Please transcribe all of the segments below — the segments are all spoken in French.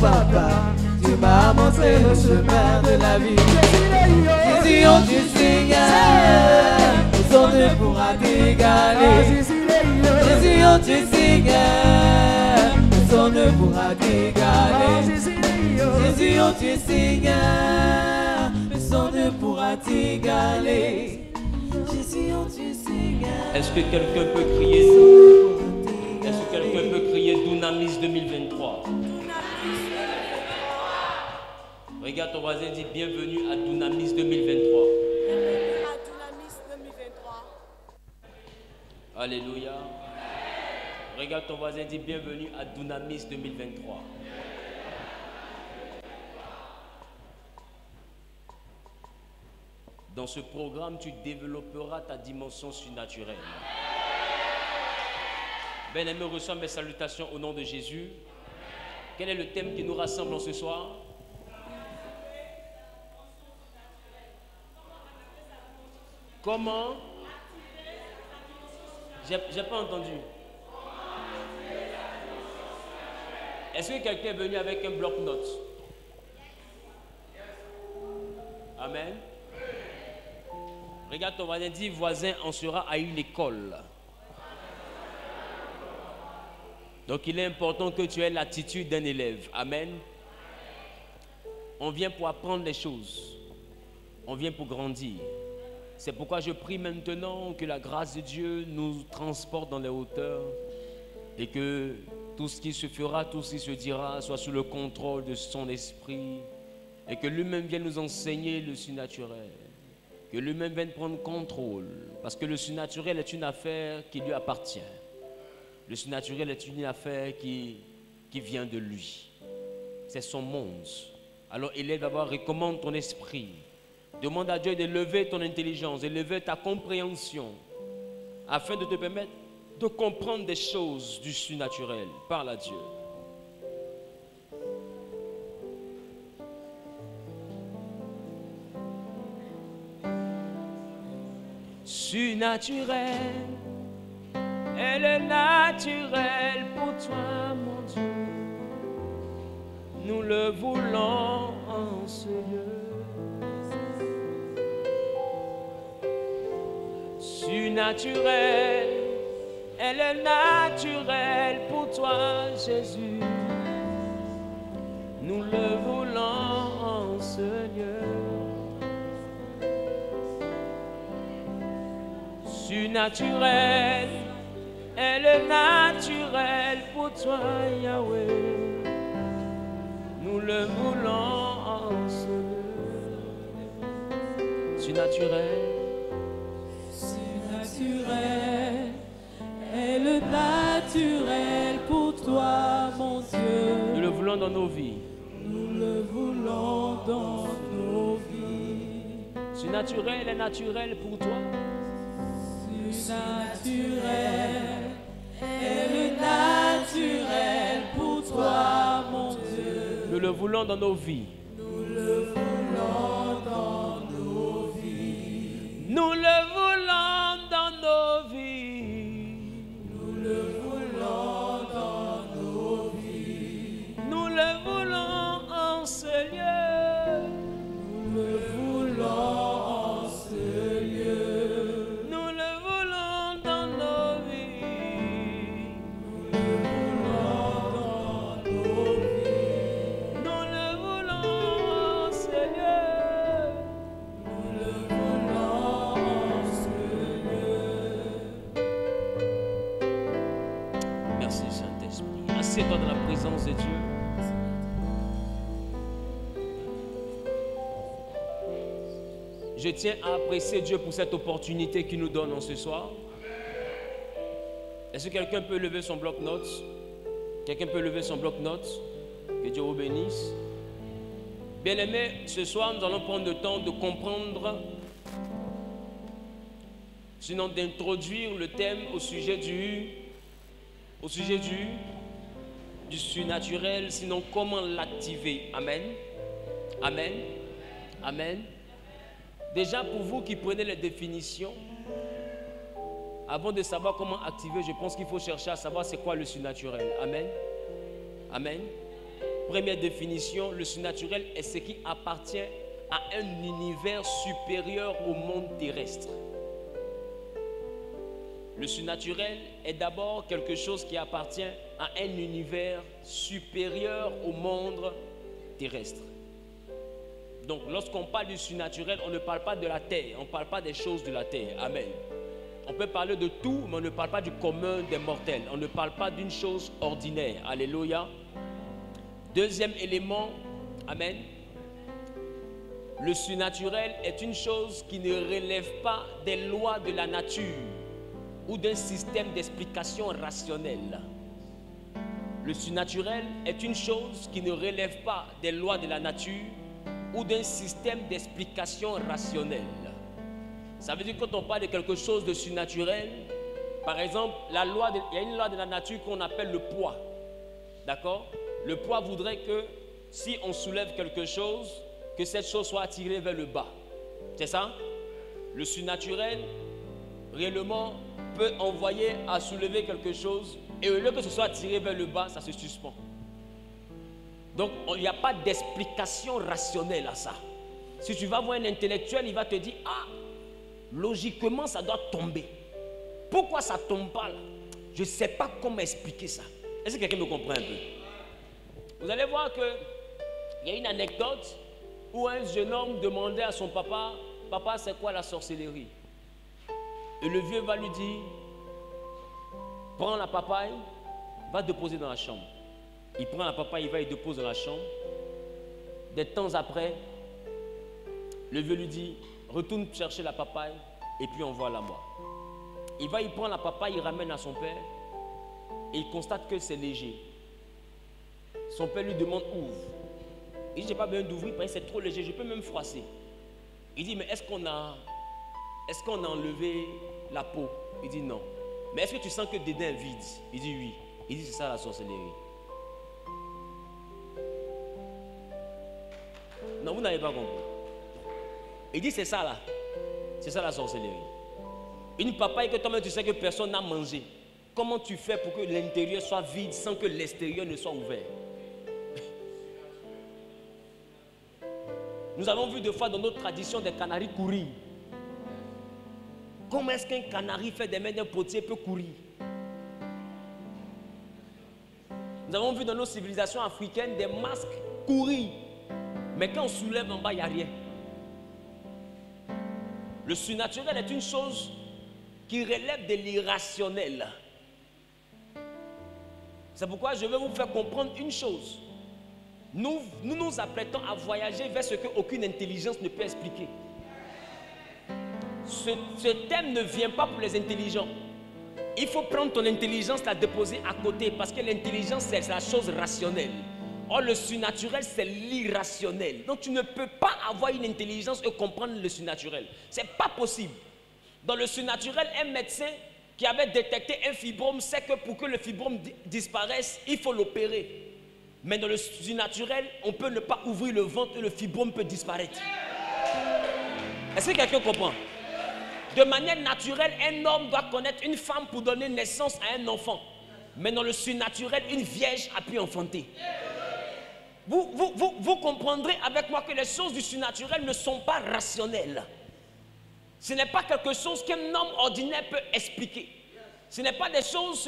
papa, tu m'as montré le chemin de la vie. Jésus, oh tu Seigneur, personne ne pourra t'égaler. Jésus, oh tu Seigneur, personne ne pourra t'égaler. Jésus, oh tu Seigneur, personne ne pourra t'égaler. Jésus, oh tu Seigneur. Est-ce que quelqu'un peut crier? Est-ce que quelqu'un peut crier Dunamis 2023? Regarde ton voisin, dit bienvenue à Dunamis 2023. Bienvenue à Dunamis 2023. Alléluia. Regarde ton voisin, dit bienvenue à Dunamis 2023. Dans ce programme, tu développeras ta dimension surnaturelle. Bien-aimé, reçois mes salutations au nom de Jésus. Quel est le thème qui nous rassemble ce soir? Comment? J'ai pas entendu. Est-ce que quelqu'un est venu avec un bloc-notes? Amen. Regarde ton voisin, dis voisin, on sera à une école. Donc il est important que tu aies l'attitude d'un élève. Amen. On vient pour apprendre les choses. On vient pour grandir. C'est pourquoi je prie maintenant que la grâce de Dieu nous transporte dans les hauteurs et que tout ce qui se fera, tout ce qui se dira soit sous le contrôle de son esprit et que lui-même vienne nous enseigner le surnaturel. Que lui-même vienne prendre contrôle parce que le surnaturel est une affaire qui lui appartient. Le surnaturel est une affaire qui vient de lui. C'est son monde. Alors élève d'abord, recommande ton esprit. Demande à Dieu d'élever ton intelligence, d'élever ta compréhension, afin de te permettre de comprendre des choses du surnaturel. Parle à Dieu. Surnaturel est le naturel pour toi, mon Dieu. Nous le voulons en ce lieu. Surnaturel est le naturel pour toi, Jésus. Nous le voulons en ce lieu. Surnaturel est le naturel pour toi, Yahweh. Nous le voulons en ce lieu. Surnaturel. Surnaturel est le naturel pour toi, mon Dieu. Nous le voulons dans nos vies. Nous le voulons dans nos vies. Surnaturel est naturel pour toi. Surnaturel est le naturel pour toi, mon Dieu. Nous le voulons dans nos vies. Nous le voulons dans nos vies. Nous le voulons dans nos vies. Nous le voulons dans nos vies. Nous le voulons en ce lieu. Nous le voulons en ce lieu. Nous le voulons dans nos vies. Nous le voulons dans nos vies. Nous le voulons en ce lieu. Nous le voulons en ce lieu. Merci Saint-Esprit. Assieds-toi dans la présence de Dieu. Je tiens à apprécier Dieu pour cette opportunité qu'il nous donne en ce soir. Est-ce que quelqu'un peut lever son bloc-notes? Quelqu'un peut lever son bloc-notes? Que Dieu vous bénisse. Bien-aimés, ce soir, nous allons prendre le temps de comprendre, sinon d'introduire le thème au sujet du surnaturel, sinon comment l'activer. Amen. Amen. Amen. Déjà, pour vous qui prenez les définitions, avant de savoir comment activer, je pense qu'il faut chercher à savoir c'est quoi le surnaturel. Amen. Amen. première définition, le surnaturel est ce qui appartient à un univers supérieur au monde terrestre. Le surnaturel est d'abord quelque chose qui appartient à un univers supérieur au monde terrestre. Donc, lorsqu'on parle du surnaturel, on ne parle pas de la terre, on ne parle pas des choses de la terre. Amen. On peut parler de tout, mais on ne parle pas du commun des mortels. On ne parle pas d'une chose ordinaire. Alléluia. Deuxième élément, amen. Le surnaturel est une chose qui ne relève pas des lois de la nature ou d'un système d'explication rationnelle. Le surnaturel est une chose qui ne relève pas des lois de la nature ou d'un système d'explication rationnelle. Ça veut dire que quand on parle de quelque chose de surnaturel, par exemple, il y a une loi de la nature qu'on appelle le poids. D'accord? Le poids voudrait que si on soulève quelque chose, que cette chose soit attirée vers le bas. C'est ça? Le surnaturel, réellement, peut envoyer à soulever quelque chose et au lieu que ce soit attiré vers le bas, ça se suspend. Donc, il n'y a pas d'explication rationnelle à ça. Si tu vas voir un intellectuel, il va te dire, ah, logiquement, ça doit tomber. Pourquoi ça ne tombe pas là? Je ne sais pas comment expliquer ça. Est-ce que quelqu'un me comprend un peu? Vous allez voir qu'il y a une anecdote où un jeune homme demandait à son papa, papa, c'est quoi la sorcellerie? Et le vieux va lui dire, prends la papaye, va déposer dans la chambre. Il prend la papaye, il va y déposer dans la chambre. Des temps après, le vieux lui dit, retourne chercher la papaye et puis envoie-la moi. Il va, il prend la papaye, il ramène à son père et il constate que c'est léger. Son père lui demande, ouvre. Il dit, j'ai pas besoin d'ouvrir parce que c'est trop léger, je peux même froisser. Il dit, mais est-ce qu'on a enlevé la peau? Il dit, non. Mais est-ce que tu sens que dedans est vide? Il dit, oui. Il dit, c'est ça la sorcellerie. Non, vous n'avez pas compris. Il dit, c'est ça là. C'est ça la sorcellerie. Une papaye que toi-même tu sais que personne n'a mangé. Comment tu fais pour que l'intérieur soit vide sans que l'extérieur ne soit ouvert? Nous avons vu des fois dans notre tradition des canaris courir. Comment est-ce qu'un canari fait des mains d'un potier peut courir? Nous avons vu dans nos civilisations africaines des masques courir. Mais quand on soulève en bas, il n'y a rien. Le surnaturel est une chose qui relève de l'irrationnel. C'est pourquoi je vais vous faire comprendre une chose. Nous nous apprêtons à voyager vers ce qu'aucune intelligence ne peut expliquer. Ce thème ne vient pas pour les intelligents. Il faut prendre ton intelligence, la déposer à côté parce que l'intelligence, c'est la chose rationnelle. Or, le surnaturel, c'est l'irrationnel. Donc, tu ne peux pas avoir une intelligence et comprendre le surnaturel. Ce n'est pas possible. Dans le surnaturel, un médecin qui avait détecté un fibrome sait que pour que le fibrome disparaisse, il faut l'opérer. Mais dans le surnaturel, on peut ne pas ouvrir le ventre et le fibrome peut disparaître. Est-ce que quelqu'un comprend? De manière naturelle, un homme doit connaître une femme pour donner naissance à un enfant. Mais dans le surnaturel, une vierge a pu enfanter. Vous comprendrez avec moi que les choses du surnaturel ne sont pas rationnelles. Ce n'est pas quelque chose qu'un homme ordinaire peut expliquer. Ce ne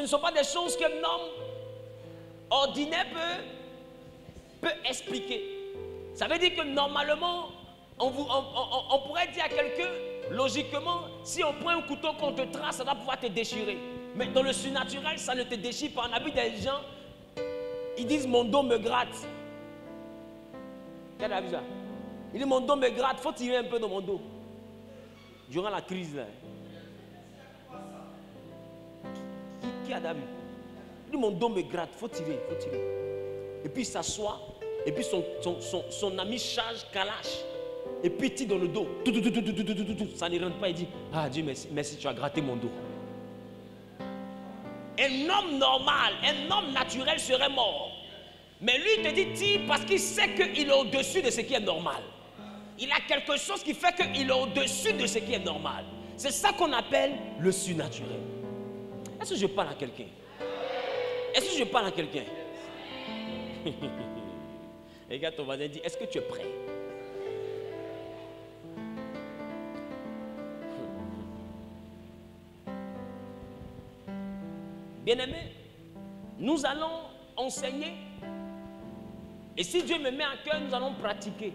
sont pas des choses qu'un homme ordinaire peut expliquer. Ça veut dire que normalement, on pourrait dire à quelqu'un, logiquement, si on prend un couteau qu'on te trace, ça va pouvoir te déchirer. Mais dans le surnaturel, ça ne te déchire pas. On a vu des gens, ils disent mon dos me gratte. Quel a vu ça? Il dit mon dos me gratte, il faut tirer un peu dans mon dos. Durant la crise là. Qui a vu? Il dit mon dos me gratte, il faut tirer, Et puis il s'assoit, et puis son ami charge Kalash. Et puis il tire dans le dos. Ça ne rentre pas, il dit, ah Dieu merci, tu as gratté mon dos. Un homme normal, un homme naturel serait mort. Mais lui, il te dit tire parce qu'il sait qu'il est au-dessus de ce qui est normal. Il a quelque chose qui fait qu'il est au-dessus de ce qui est normal. C'est ça qu'on appelle le surnaturel. Est-ce que je parle à quelqu'un? Est-ce que je parle à quelqu'un? Regarde ton voisin, dit, est-ce que tu es prêt? Bien-aimés, nous allons enseigner. Et si Dieu me met à cœur, nous allons pratiquer.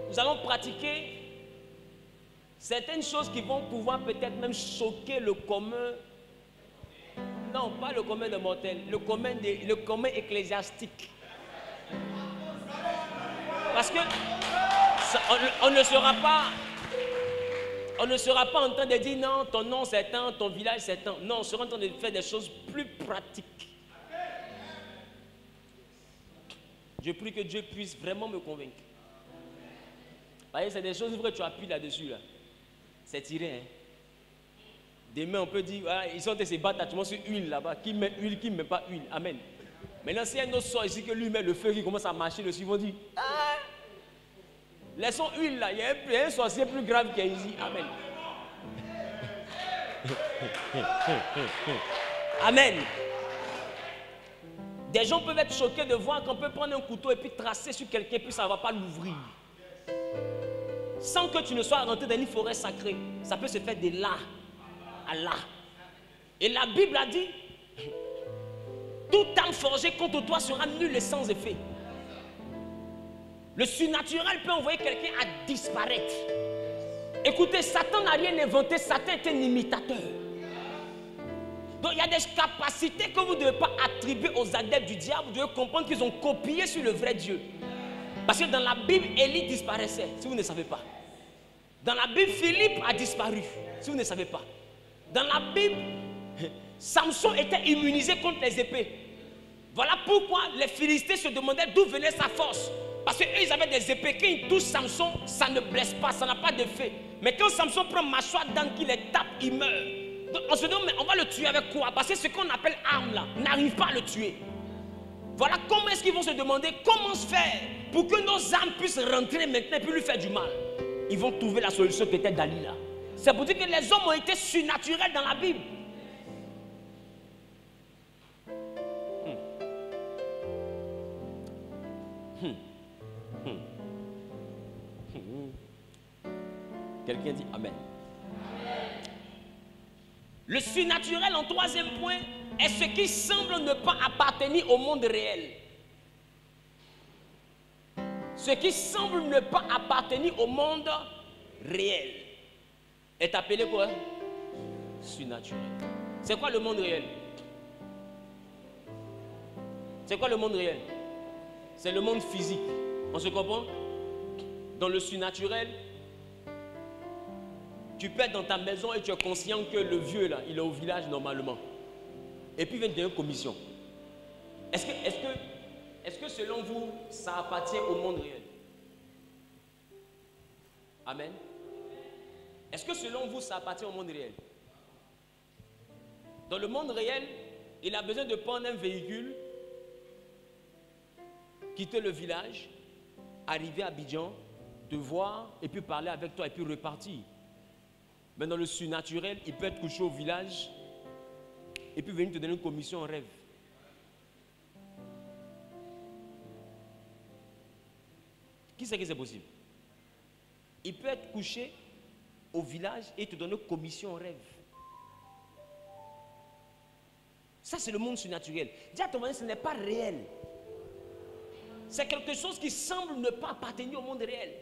Nous allons pratiquer certaines choses qui vont pouvoir peut-être même choquer le commun. Non, pas le commun des mortels, le commun ecclésiastique. Parce que on ne sera pas en train de dire non, ton nom c'est un, ton village c'est un. Non, on sera en train de faire des choses plus pratiques. Je prie que Dieu puisse vraiment me convaincre. Vous voyez, c'est des choses vraies, tu appuies là-dessus. Là. C'est tiré. Hein? Demain, on peut dire, ah, ils sont en train de se battre sur huile là-bas. Qui met huile, qui ne met pas huile. Amen. Maintenant, s'il y a un autre sort ici que lui met le feu qui commence à marcher dessus, ils vont dire, ah, laissons huile là. Il y a un sorcier plus grave qui est ici. Amen. Amen. Des gens peuvent être choqués de voir qu'on peut prendre un couteau et puis tracer sur quelqu'un, puis ça ne va pas l'ouvrir. Sans que tu ne sois rentré dans une forêt sacrée. Ça peut se faire de là à là. Et la Bible a dit, toute arme forgée contre toi sera nulle et sans effet. Le surnaturel peut envoyer quelqu'un à disparaître. Écoutez, Satan n'a rien inventé, Satan est un imitateur. Donc il y a des capacités que vous ne devez pas attribuer aux adeptes du diable. Vous devez comprendre qu'ils ont copié sur le vrai Dieu. Parce que dans la Bible, Élie disparaissait, si vous ne savez pas. Dans la Bible, Philippe a disparu, si vous ne savez pas. Dans la Bible, Samson était immunisé contre les épées. Voilà pourquoi les Philistins se demandaient d'où venait sa force. Parce qu'eux, ils avaient des épées. Quand ils touchent Samson, ça ne blesse pas, ça n'a pas d'effet. Mais quand Samson prend mâchoire d'âne, qu'il les tape, il meurt. Donc on se demande, mais on va le tuer avec quoi? Parce que ce qu'on appelle arme là, n'arrive pas à le tuer. Voilà comment est-ce qu'ils vont se demander comment se faire pour que nos âmes puissent rentrer maintenant et puis lui faire du mal. Ils vont trouver la solution qui était Dalila. C'est pour dire que les hommes ont été surnaturels dans la Bible. Quelqu'un dit Amen. Le surnaturel en troisième point est ce qui semble ne pas appartenir au monde réel. Ce qui semble ne pas appartenir au monde réel est appelé quoi? Surnaturel. C'est quoi le monde réel? C'est quoi le monde réel? C'est le monde physique. On se comprend? Dans le surnaturel, tu peux être dans ta maison et tu es conscient que le vieux là, il est au village normalement. Et puis il vient de donner une commission. Est-ce que selon vous, ça appartient au monde réel? Amen. Est-ce que selon vous, ça appartient au monde réel? Dans le monde réel, il a besoin de prendre un véhicule, quitter le village, arriver à Abidjan, te voir et puis parler avec toi et puis repartir. Mais dans le surnaturel, il peut être couché au village et puis venir te donner une commission en rêve. Qui sait que c'est possible? Il peut être couché au village et te donner une commission en rêve. Ça, c'est le monde surnaturel. Dis à ton voisin, ce n'est pas réel. C'est quelque chose qui semble ne pas appartenir au monde réel.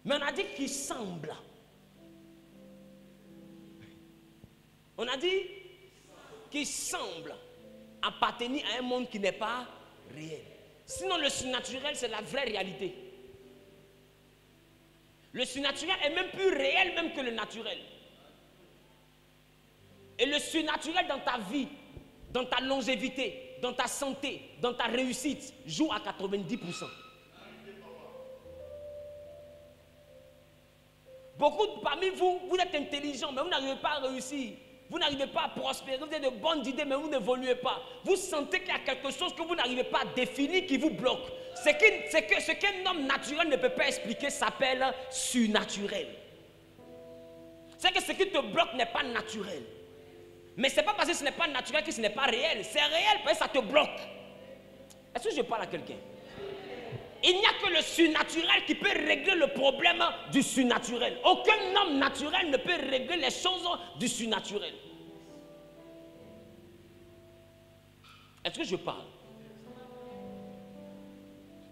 Mais on a dit qu'il semble. On a dit qu'il semble appartenir à un monde qui n'est pas réel. Sinon, le surnaturel, c'est la vraie réalité. Le surnaturel est même plus réel même que le naturel. Et le surnaturel dans ta vie, dans ta longévité, dans ta santé, dans ta réussite, joue à 90%. Beaucoup parmi vous, vous êtes intelligents, mais vous n'arrivez pas à réussir. Vous n'arrivez pas à prospérer, vous avez de bonnes idées, mais vous n'évoluez pas. Vous sentez qu'il y a quelque chose que vous n'arrivez pas à définir qui vous bloque. Ce qu'un homme naturel ne peut pas expliquer s'appelle surnaturel. C'est que ce qui te bloque n'est pas naturel. Mais ce n'est pas parce que ce n'est pas naturel que ce n'est pas réel. C'est réel parce que ça te bloque. Est-ce que je parle à quelqu'un? Il n'y a que le surnaturel qui peut régler le problème du surnaturel. Aucun homme naturel ne peut régler les choses du surnaturel. Est-ce que je parle?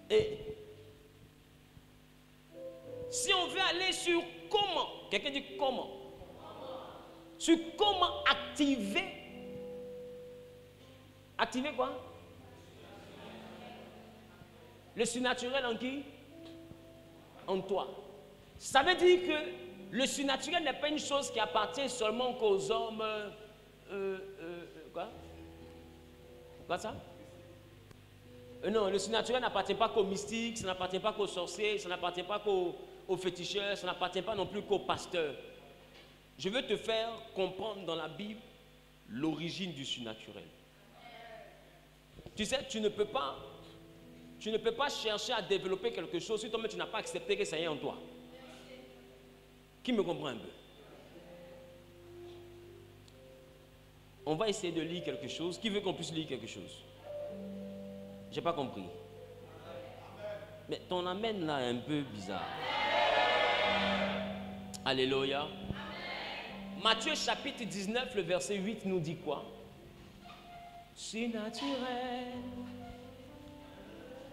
Et si on veut aller sur comment, quelqu'un dit comment, sur comment activer quoi? Le surnaturel en qui? En toi. Ça veut dire que le surnaturel n'est pas une chose qui appartient seulement qu'aux hommes. Quoi? Quoi ça? Non, le surnaturel n'appartient pas qu'aux mystiques, ça n'appartient pas qu'aux sorciers, ça n'appartient pas qu'aux féticheurs, ça n'appartient pas non plus qu'aux pasteurs. Je veux te faire comprendre dans la Bible l'origine du surnaturel. Tu sais, tu ne peux pas chercher à développer quelque chose si toi-même tu n'as pas accepté que ça y est en toi. Qui me comprend un peu? On va essayer de lire quelque chose. Qui veut qu'on puisse lire quelque chose? J'ai pas compris. Mais ton amen là est un peu bizarre. Alléluia. Matthieu chapitre 19, le verset 8 nous dit quoi? Surnaturel.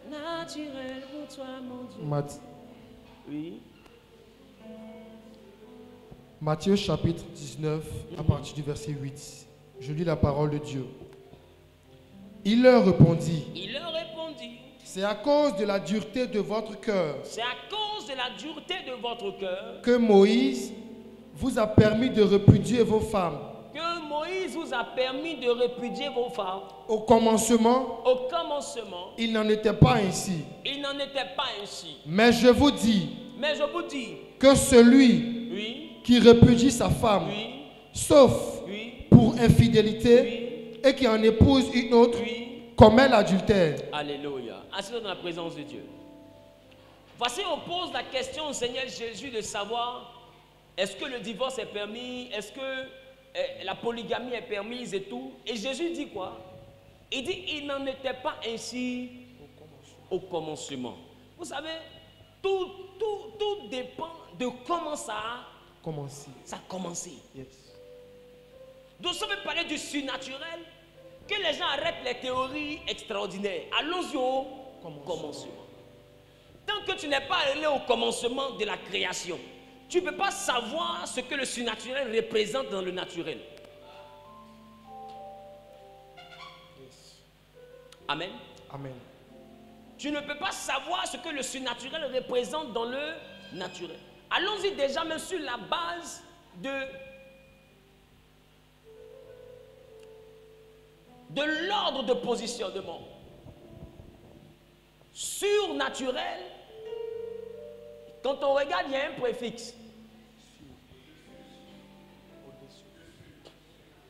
Naturel pour toi, mon Dieu. Oui. Matthieu chapitre 19, à partir du verset 8. Je lis la parole de Dieu. Il leur répondit. C'est à cause de la dureté de votre cœur. C'est à cause de la dureté de votre cœur que Moïse vous a permis de répudier vos femmes. Que Moïse vous a permis de répudier vos femmes. Au commencement, il n'en était pas ainsi. Mais je vous dis que celui qui répudie sa femme, sauf pour infidélité, et qui en épouse une autre, commet l'adultère. Alléluia. Asseyez dans la présence de Dieu. Voici, on pose la question au Seigneur Jésus de savoir est-ce que le divorce est permis, est-ce que la polygamie est permise et tout. Et Jésus dit quoi? Il dit il n'en était pas ainsi au commencement. Vous savez, tout dépend de comment ça a commencé. Yes. Donc si on veut parler du surnaturel, que les gens arrêtent les théories extraordinaires. Allons-y au commencement. Tant que tu n'es pas allé au commencement de la création, tu ne peux pas savoir ce que le surnaturel représente dans le naturel. Amen. Amen. Tu ne peux pas savoir ce que le surnaturel représente dans le naturel. Allons-y déjà même sur la base de l'ordre de positionnement. Surnaturel, quand on regarde, il y a un préfixe.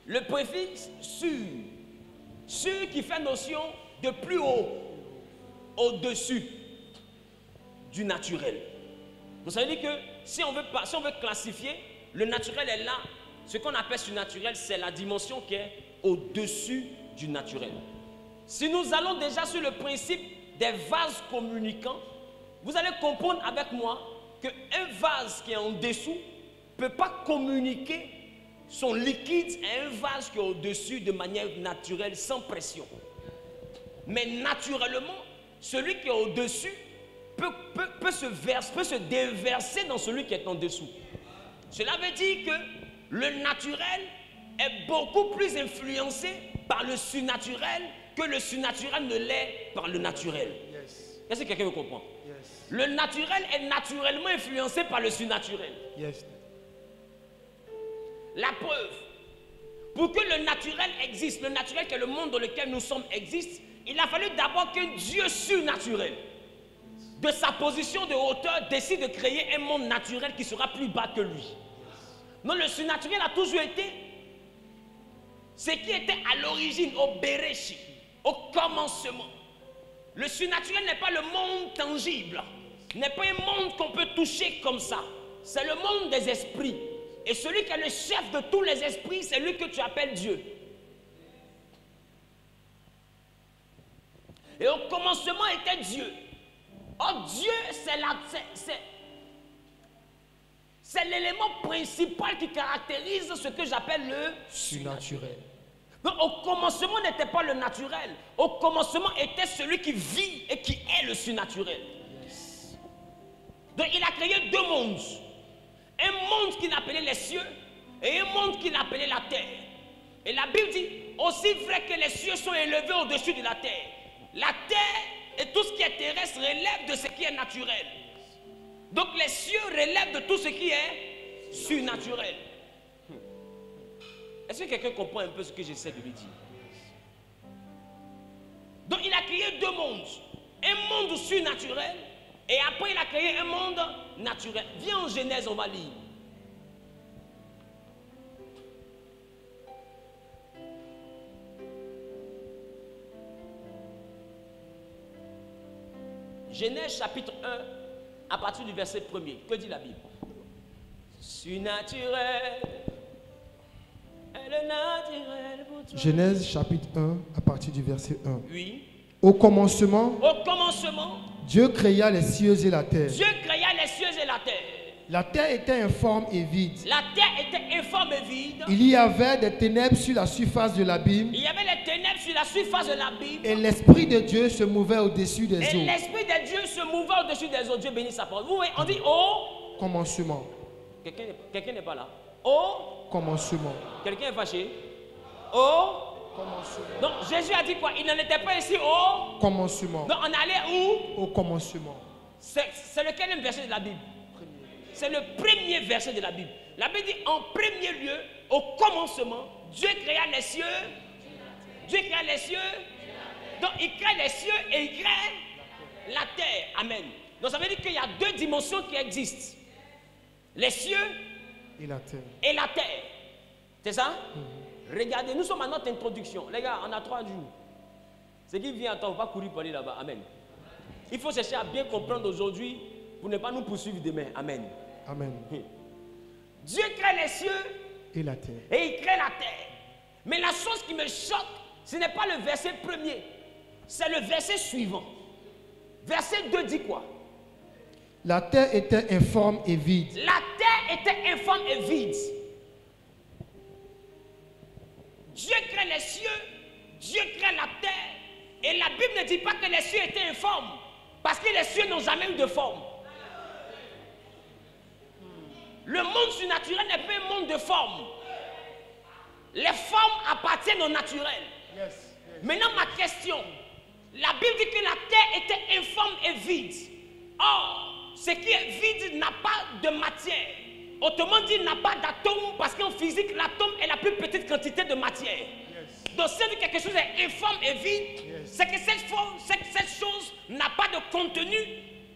Le préfixe sur qui fait notion de plus haut, au-dessus du naturel. Donc ça veut dire que si on veut classifier, le naturel est là. Ce qu'on appelle surnaturel, c'est la dimension qui est au-dessus du naturel. Si nous allons déjà sur le principe des vases communicants, vous allez comprendre avec moi qu'un vase qui est en dessous ne peut pas communiquer son liquide à un vase qui est au-dessus de manière naturelle, sans pression. Mais naturellement, celui qui est au-dessus peut se déverser dans celui qui est en dessous. Cela veut dire que le naturel est beaucoup plus influencé par le surnaturel que le surnaturel ne l'est par le naturel. Yes. Est-ce que quelqu'un veut comprendre? Yes. Le naturel est naturellement influencé par le surnaturel. Yes. La preuve, pour que le naturel existe, le naturel qui est le monde dans lequel nous sommes existe, il a fallu d'abord qu'un Dieu surnaturel, de sa position de hauteur, décide de créer un monde naturel qui sera plus bas que lui. Non, le surnaturel a toujours été ce qui était à l'origine, au Béréchi, au commencement. Le surnaturel n'est pas le monde tangible, n'est pas un monde qu'on peut toucher comme ça. C'est le monde des esprits. Et celui qui est le chef de tous les esprits, c'est lui que tu appelles Dieu. Et au commencement était Dieu. Or Dieu, c'est l'élément principal qui caractérise ce que j'appelle le surnaturel. Donc au commencement n'était pas le naturel. Au commencement était celui qui vit et qui est le surnaturel. Yes. Donc il a créé deux mondes. Un monde qu'il appelait les cieux et un monde qu'il appelait la terre. Et la Bible dit, aussi vrai que les cieux sont élevés au-dessus de la terre, la terre et tout ce qui est terrestre relève de ce qui est naturel. Donc les cieux relèvent de tout ce qui est surnaturel. Est-ce que quelqu'un comprend un peu ce que j'essaie de lui dire? Donc il a créé deux mondes. Un monde surnaturel et après il a créé un monde naturel. Viens en Genèse, on va lire. Genèse chapitre 1, à partir du verset 1er. Que dit la Bible? Surnaturel. Genèse chapitre 1, à partir du verset 1. Oui. Au commencement, Dieu créa les cieux et la terre. Dieu créa les cieux et la terre. La terre était informe et vide. La terre était informe et vide. Il y avait des ténèbres sur la surface de l'abîme. Il y avait les ténèbres sur la surface de l'abîme. Et l'Esprit de Dieu se mouvait au-dessus des eaux. Et l'Esprit de Dieu se mouvait au-dessus des eaux. Dieu bénit sa parole. Vous voyez, on dit au commencement. Quelqu'un n'est pas là. Au commencement. Quelqu'un est fâché. Au commencement. Donc Jésus a dit quoi? Il n'en était pas ici au commencement. Donc on allait où? Au commencement. C'est lequel verset de la Bible? C'est le premier verset de la Bible. La Bible dit en premier lieu, au commencement, Dieu créa les cieux. Dieu créa les cieux. Donc il crée les cieux et il crée la terre. Amen. Donc ça veut dire qu'il y a deux dimensions qui existent. Les cieux et la terre. Et la terre. C'est ça? Regardez, nous sommes à notre introduction. Les gars, on a 3 jours. Ce qui vient à temps, on va pas courir pour aller là-bas. Amen. Il faut chercher à bien comprendre aujourd'hui pour ne pas nous poursuivre demain. Amen. Amen. Dieu crée les cieux et la terre. Et il crée la terre. Mais la chose qui me choque, ce n'est pas le verset premier. C'est le verset suivant. Verset 2 dit quoi? La terre était informe et vide. La terre était informe et vide. Dieu crée les cieux, Dieu crée la terre. Et la Bible ne dit pas que les cieux étaient informes. Parce que les cieux n'ont jamais eu de forme. Le monde surnaturel n'est pas un monde de forme. Les formes appartiennent au naturel. Maintenant, ma question. La Bible dit que la terre était informe et vide. Or, ce qui est vide n'a pas de matière. Autrement dit, n'a pas d'atome parce qu'en physique, l'atome est la plus petite quantité de matière. Donc, si quelque chose est informe et vide, c'est que cette chose n'a pas de contenu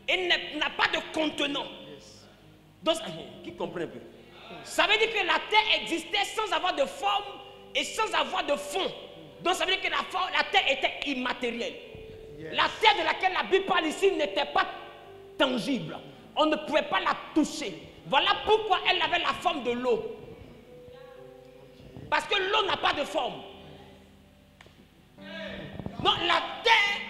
et n'a pas de contenant. Donc, qui comprend un peu? Ça veut dire que la terre existait sans avoir de forme et sans avoir de fond. Donc, ça veut dire que la terre était immatérielle. La terre de laquelle la Bible parle ici n'était pas tangible. On ne pouvait pas la toucher. Voilà pourquoi elle avait la forme de l'eau. Parce que l'eau n'a pas de forme. Donc la terre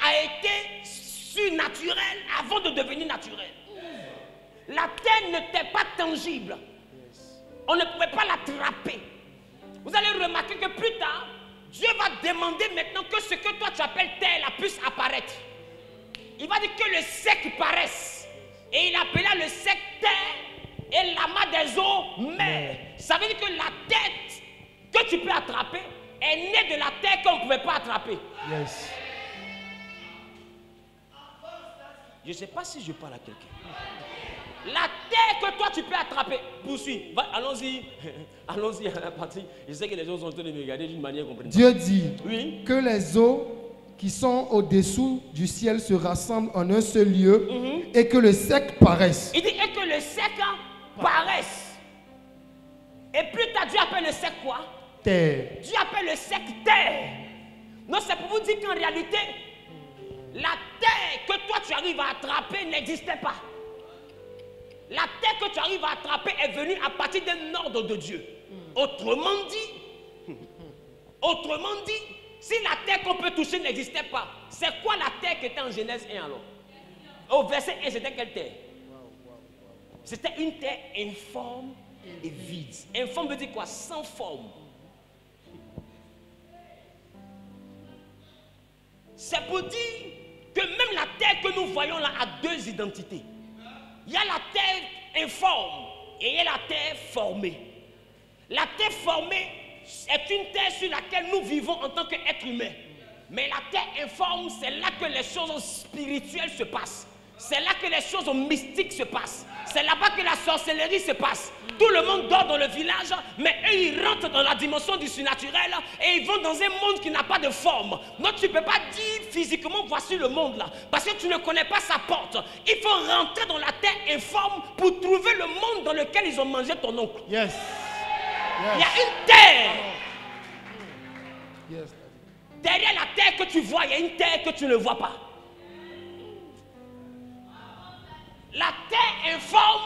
a été surnaturelle avant de devenir naturelle. La terre n'était pas tangible. On ne pouvait pas l'attraper. Vous allez remarquer que plus tard, Dieu va demander maintenant que ce que toi tu appelles terre là puisse apparaître. Il va dire que le sec paraisse. Et il appela le sec terre et l'amas des eaux mer. Ça veut dire que la tête que tu peux attraper est née de la terre qu'on ne pouvait pas attraper. Yes. Je ne sais pas si je parle à quelqu'un. La terre que toi tu peux attraper. Poursuis. Allons-y. Allons-y à la partie. Je sais que les gens sont en train de me regarder d'une manière compréhensible. Dieu dit que les eaux qui sont au-dessous du ciel se rassemblent en un seul lieu et que le sec paraisse. Il dit et que le sec paraisse. Et plus tard, Dieu appelle le sec quoi? Terre. Dieu appelle le sec terre. Non, c'est pour vous dire qu'en réalité, la terre que toi tu arrives à attraper n'existait pas. La terre que tu arrives à attraper est venue à partir d'un ordre de Dieu. Autrement dit, Si la terre qu'on peut toucher n'existait pas, c'est quoi la terre qui était en Genèse 1 alors? Au verset 1, c'était quelle terre? C'était une terre informe et vide. Informe veut dire quoi? Sans forme. C'est pour dire que même la terre que nous voyons là a deux identités. Il y a la terre informe et il y a la terre formée. La terre formée est une terre sur laquelle nous vivons en tant qu'êtres humains. Mais la terre informe, c'est là que les choses spirituelles se passent. C'est là que les choses mystiques se passent. C'est là-bas que la sorcellerie se passe. Tout le monde dort dans le village, mais eux, ils rentrent dans la dimension du surnaturel et ils vont dans un monde qui n'a pas de forme. Donc, tu ne peux pas dire physiquement, voici le monde là, parce que tu ne connais pas sa porte. Il faut rentrer dans la terre informe pour trouver le monde dans lequel ils ont mangé ton oncle. Yes. Il y a une terre. Yes. Derrière la terre que tu vois, il y a une terre que tu ne vois pas. La terre informe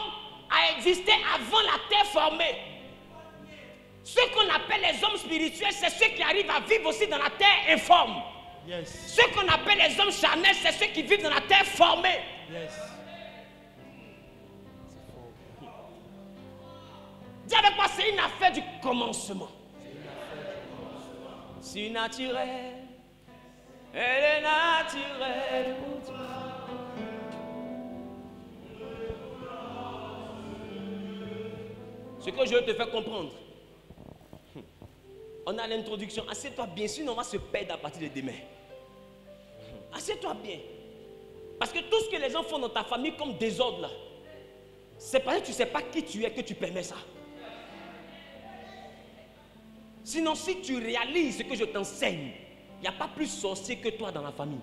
a existé avant la terre formée. Ceux qu'on appelle les hommes spirituels, c'est ceux qui arrivent à vivre aussi dans la terre informe. Yes. Ceux qu'on appelle les hommes charnels, c'est ceux qui vivent dans la terre formée. Yes. Dis avec moi, c'est une affaire du commencement. C'est naturel. Elle est naturelle pour toi. Ce que je veux te faire comprendre. On a l'introduction. Assieds-toi bien, sinon on va se perdre à partir de demain. Assieds-toi bien. Parce que tout ce que les gens font dans ta famille comme désordre là, c'est parce que tu ne sais pas qui tu es que tu permets ça. Sinon, si tu réalises ce que je t'enseigne, il n'y a pas plus sorcier que toi dans la famille.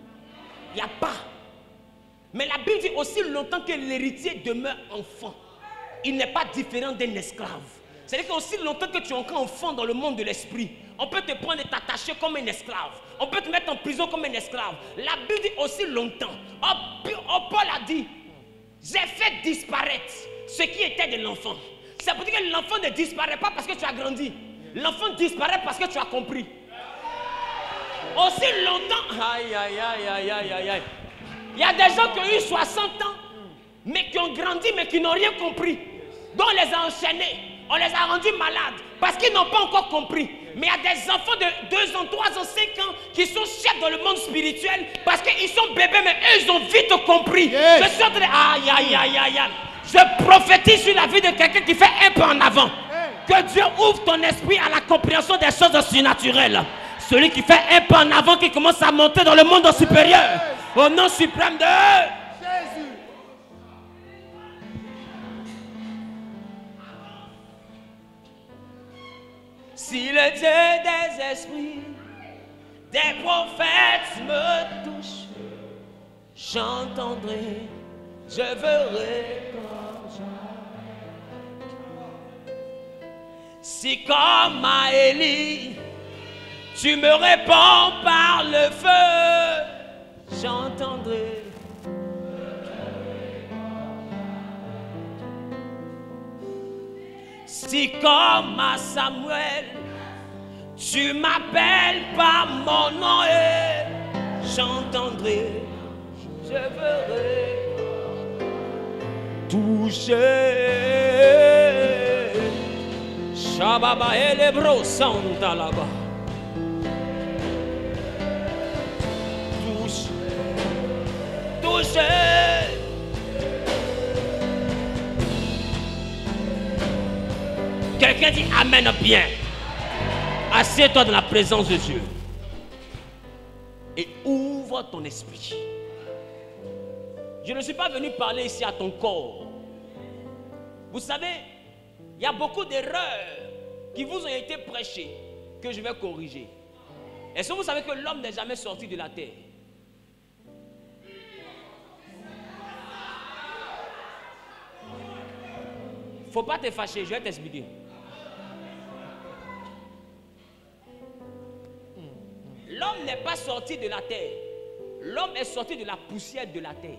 Il n'y a pas. Mais la Bible dit aussi longtemps que l'héritier demeure enfant, il n'est pas différent d'un esclave. C'est-à-dire qu'aussi longtemps que tu es encore enfant dans le monde de l'esprit, on peut te prendre et t'attacher comme un esclave. On peut te mettre en prison comme un esclave. La Bible dit aussi longtemps. Paul a dit, j'ai fait disparaître ce qui était de l'enfant. C'est pour dire que l'enfant ne disparaît pas parce que tu as grandi. L'enfant disparaît parce que tu as compris. Aussi longtemps, aïe, aïe, aïe, aïe, aïe, aïe, aïe. Il y a des gens qui ont eu 60 ans, mais qui ont grandi, mais qui n'ont rien compris. Donc on les a enchaînés, on les a rendus malades, parce qu'ils n'ont pas encore compris. Mais il y a des enfants de 2 ans, 3 ans, 5 ans, qui sont chefs dans le monde spirituel, parce qu'ils sont bébés, mais eux, ils ont vite compris. Yes. Je suis en train de... Aïe, aïe, aïe, aïe, aïe. Je prophétise sur la vie de quelqu'un qui fait un pas en avant. Que Dieu ouvre ton esprit à la compréhension des choses surnaturelles. Celui qui fait un pas en avant, qui commence à monter dans le monde supérieur. Au nom suprême de Jésus. Si le Dieu des esprits, des prophètes me touche, j'entendrai, je verrai comme ça. Si comme à Élie, tu me réponds par le feu, j'entendrai. Si comme à Samuel, tu m'appelles par mon nom et j'entendrai, je verrai toucher. Shababa et les bros sont là-bas. Toucher. Quelqu'un dit Amen bien. Assieds-toi dans la présence de Dieu et ouvre ton esprit. Je ne suis pas venu parler ici à ton corps. Vous savez, il y a beaucoup d'erreurs qui vous ont été prêchées que je vais corriger. Est-ce que vous savez que l'homme n'est jamais sorti de la terre? Faut pas te fâcher, je vais t'expliquer. L'homme n'est pas sorti de la terre. L'homme est sorti de la poussière de la terre.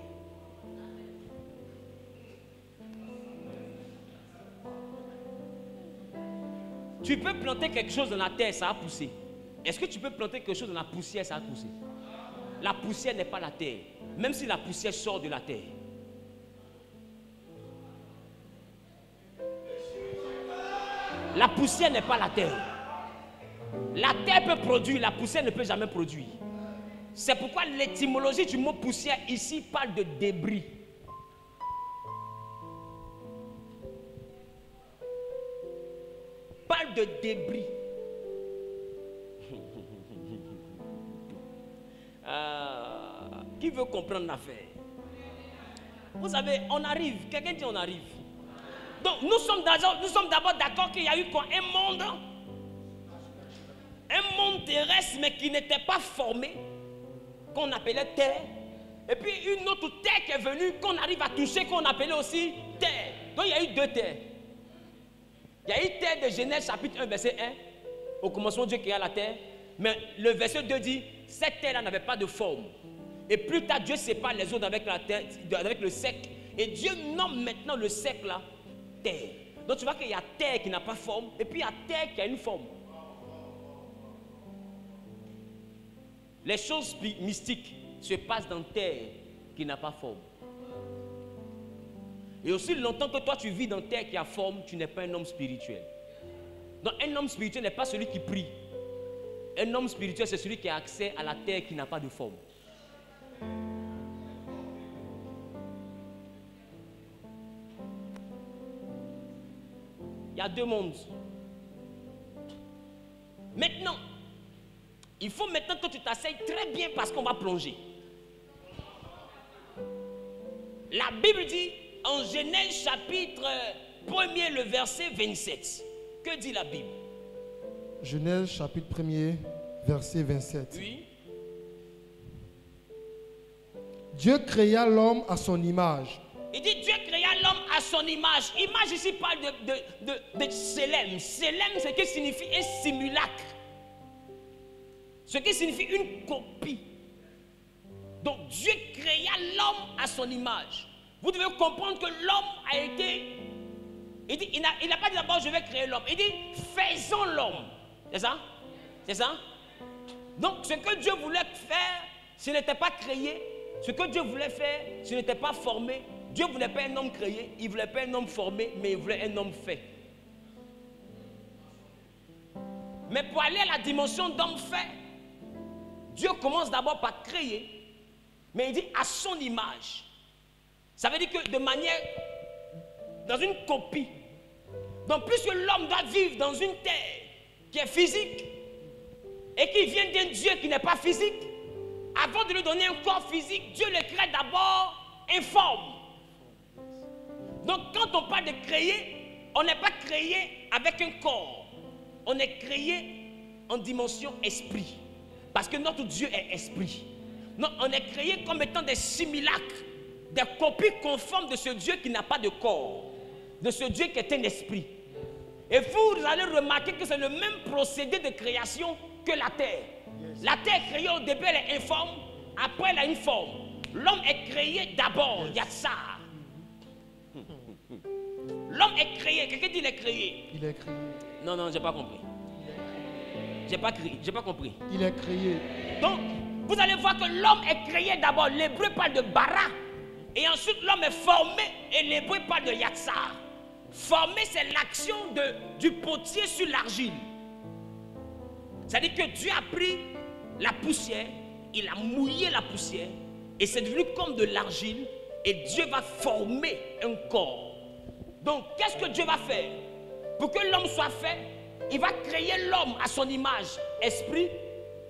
Tu peux planter quelque chose dans la terre, ça va pousser. Est-ce que tu peux planter quelque chose dans la poussière, ça va pousser? La poussière n'est pas la terre. Même si la poussière sort de la terre. La poussière n'est pas la terre. La terre peut produire, la poussière ne peut jamais produire. C'est pourquoi l'étymologie du mot poussière ici parle de débris. Parle de débris. Qui veut comprendre l'affaire? Vous savez, on arrive. Quelqu'un dit on arrive. Donc nous sommes d'abord d'accord qu'il y a eu quoi? Un monde terrestre mais qui n'était pas formé, qu'on appelait terre. Et puis une autre terre qui est venue, qu'on arrive à toucher, qu'on appelait aussi terre. Donc il y a eu deux terres. Il y a eu terre de Genèse chapitre 1 verset 1. Au commencement Dieu créa la terre. Mais le verset 2 dit, cette terre-là n'avait pas de forme. Et plus tard Dieu sépare les eaux avec la terre, avec le sec. Et Dieu nomme maintenant le sec là terre. Donc tu vois qu'il y a terre qui n'a pas forme. Et puis il y a terre qui a une forme. Les choses mystiques se passent dans terre qui n'a pas forme. Et aussi longtemps que toi tu vis dans terre qui a forme, tu n'es pas un homme spirituel. Donc un homme spirituel n'est pas celui qui prie. Un homme spirituel, c'est celui qui a accès à la terre qui n'a pas de forme. Il y a deux mondes. Maintenant, il faut maintenant que tu t'asseyes très bien parce qu'on va plonger. La Bible dit en Genèse chapitre 1er, le verset 27. Que dit la Bible? Genèse chapitre 1er, verset 27. Oui. Dieu créa l'homme à son image. Il dit Dieu créa l'homme à son image. Image ici parle de Selem. Selem, ce qui signifie un simulacre. Ce qui signifie une copie. Donc Dieu créa l'homme à son image. Vous devez comprendre que l'homme a été... Il n'a pas dit d'abord je vais créer l'homme. Il dit faisons l'homme. C'est ça? C'est ça? Donc ce que Dieu voulait faire, ce n'était pas créer. Ce que Dieu voulait faire, ce n'était pas former. Dieu ne voulait pas un homme créé, il ne voulait pas un homme formé, mais il voulait un homme fait. Mais pour aller à la dimension d'homme fait, Dieu commence d'abord par créer, mais il dit à son image. Ça veut dire que de manière, dans une copie. Donc puisque l'homme doit vivre dans une terre qui est physique, et qui vient d'un Dieu qui n'est pas physique, avant de lui donner un corps physique, Dieu le crée d'abord informe. Donc quand on parle de créer, on n'est pas créé avec un corps. On est créé en dimension esprit. Parce que notre Dieu est esprit. Non, on est créé comme étant des simulacres, des copies conformes de ce Dieu qui n'a pas de corps. De ce Dieu qui est un esprit. Et vous allez remarquer que c'est le même procédé de création que la terre. La terre créée au début, elle est informe, après elle a une forme. L'homme est créé d'abord, il y a ça. L'homme est créé, quelqu'un dit il est créé. Il est créé. Non, non, j'ai pas compris. J'ai pas compris. Il est créé. Donc, vous allez voir que l'homme est créé d'abord. L'hébreu parle de bara. Et ensuite, l'homme est formé et l'hébreu parle de yatsar. Formé, c'est l'action du potier sur l'argile. C'est-à-dire que Dieu a pris la poussière, il a mouillé la poussière et c'est devenu comme de l'argile et Dieu va former un corps. Donc, qu'est-ce que Dieu va faire? Pour que l'homme soit fait, il va créer l'homme à son image, esprit,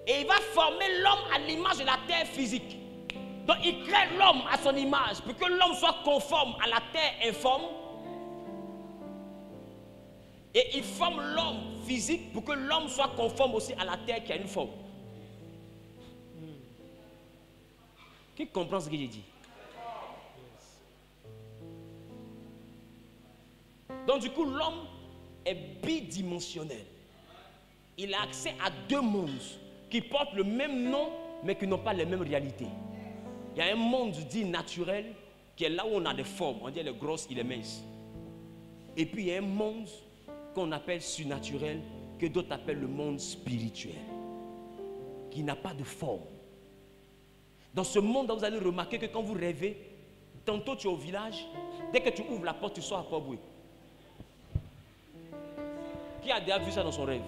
et il va former l'homme à l'image de la terre physique. Donc, il crée l'homme à son image pour que l'homme soit conforme à la terre informe. Et il forme l'homme physique pour que l'homme soit conforme aussi à la terre qui a une forme. Qui comprend ce que j'ai dit? Donc du coup, l'homme est bidimensionnel. Il a accès à deux mondes qui portent le même nom, mais qui n'ont pas les mêmes réalités. Il y a un monde dit naturel, qui est là où on a des formes. On dit elle est grosse, il est mince. Et puis il y a un monde qu'on appelle surnaturel, que d'autres appellent le monde spirituel. qui n'a pas de forme. Dans ce monde, vous allez remarquer que quand vous rêvez, tantôt tu es au village, dès que tu ouvres la porte, tu sors à Port-Boué. Qui a déjà vu ça dans son rêve?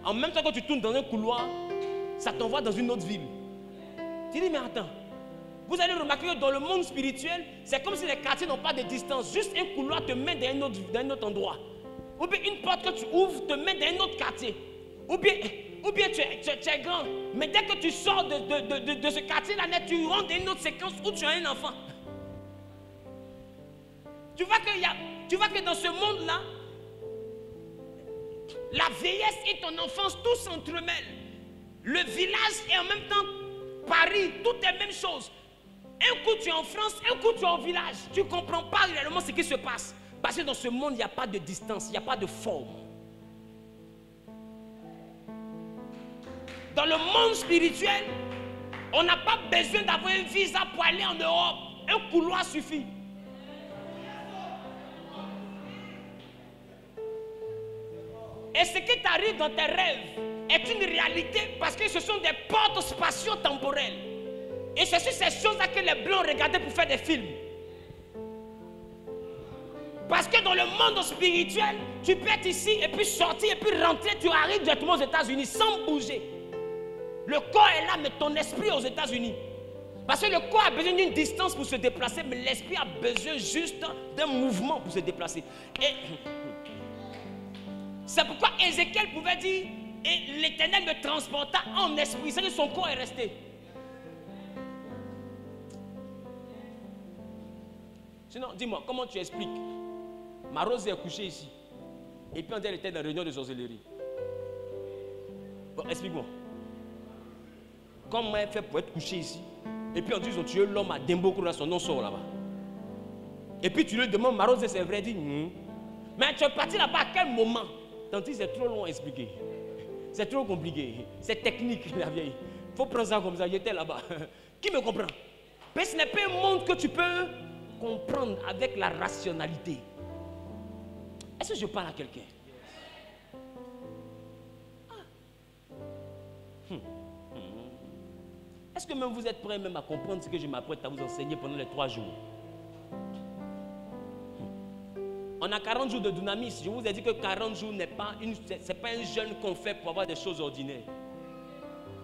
En même temps que tu tournes dans un couloir, ça t'envoie dans une autre ville. Tu dis, mais attends, vous allez remarquer que dans le monde spirituel, c'est comme si les quartiers n'ont pas de distance. Juste un couloir te met dans un autre endroit. Ou bien une porte que tu ouvres te met dans un autre quartier. Ou bien tu es grand. Mais dès que tu sors de ce quartier-là, tu rentres dans une autre séquence où tu as un enfant. Tu vois que dans ce monde-là, la vieillesse et ton enfance, tout s'entremêle. Le village et en même temps Paris, tout est la même chose. Un coup tu es en France, un coup tu es au village. Tu ne comprends pas réellement ce qui se passe. Parce que dans ce monde, il n'y a pas de distance, il n'y a pas de forme. Dans le monde spirituel, on n'a pas besoin d'avoir un visa pour aller en Europe. Un couloir suffit. Et ce qui t'arrive dans tes rêves est une réalité parce que ce sont des portes spatio-temporelles. Et c'est sur ces choses-là que les Blancs regardaient pour faire des films. Parce que dans le monde spirituel, tu peux être ici et puis sortir et puis rentrer, tu arrives directement aux États-Unis sans bouger. Le corps est là, mais ton esprit est aux États-Unis. Parce que le corps a besoin d'une distance pour se déplacer, mais l'esprit a besoin juste d'un mouvement pour se déplacer. Et c'est pourquoi Ézéchiel pouvait dire, et l'Éternel me transporta en esprit, c'est que son corps est resté. Sinon, dis-moi, comment tu expliques? Ma Rose est couchée ici. Et puis on dit qu'elle était dans la réunion de sorcellerie. Bon, explique-moi. Comment elle fait pour être couchée ici? Et puis on dit qu'ils ont tué l'homme à Demboko, là, son nom sort là-bas. Et puis tu lui demandes, ma Rose, c'est vrai, dit mais tu es parti là-bas à quel moment? Tandis que c'est trop long à expliquer. C'est trop compliqué. C'est technique, la vieille. Il faut prendre ça comme ça. J'étais là-bas. Qui me comprend? Mais ce n'est pas un monde que tu peux comprendre avec la rationalité. Est-ce que je parle à quelqu'un? Est-ce que même vous êtes prêts même à comprendre ce que je m'apprête à vous enseigner pendant les 3 jours? On a 40 jours de dunamis. Je vous ai dit que 40 jours n'est pas un jeûne qu'on fait pour avoir des choses ordinaires.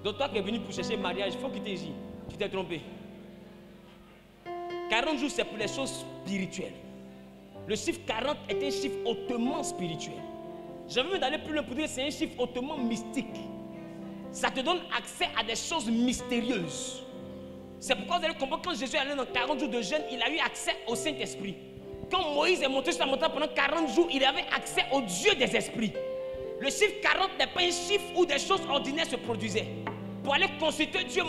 Donc toi qui es venu pour chercher mariage, il faut quitter ici. Tu t'es trompé. 40 jours, c'est pour les choses spirituelles. Le chiffre 40 est un chiffre hautement spirituel. J'ai envie d'aller plus loin pour dire que c'est un chiffre hautement mystique. Ça te donne accès à des choses mystérieuses. C'est pourquoi vous allez comprendre quand Jésus est allé dans 40 jours de jeûne, il a eu accès au Saint-Esprit. Quand Moïse est monté sur la montagne pendant 40 jours, il avait accès au Dieu des esprits. Le chiffre 40 n'est pas un chiffre où des choses ordinaires se produisaient. Pour aller consulter Dieu,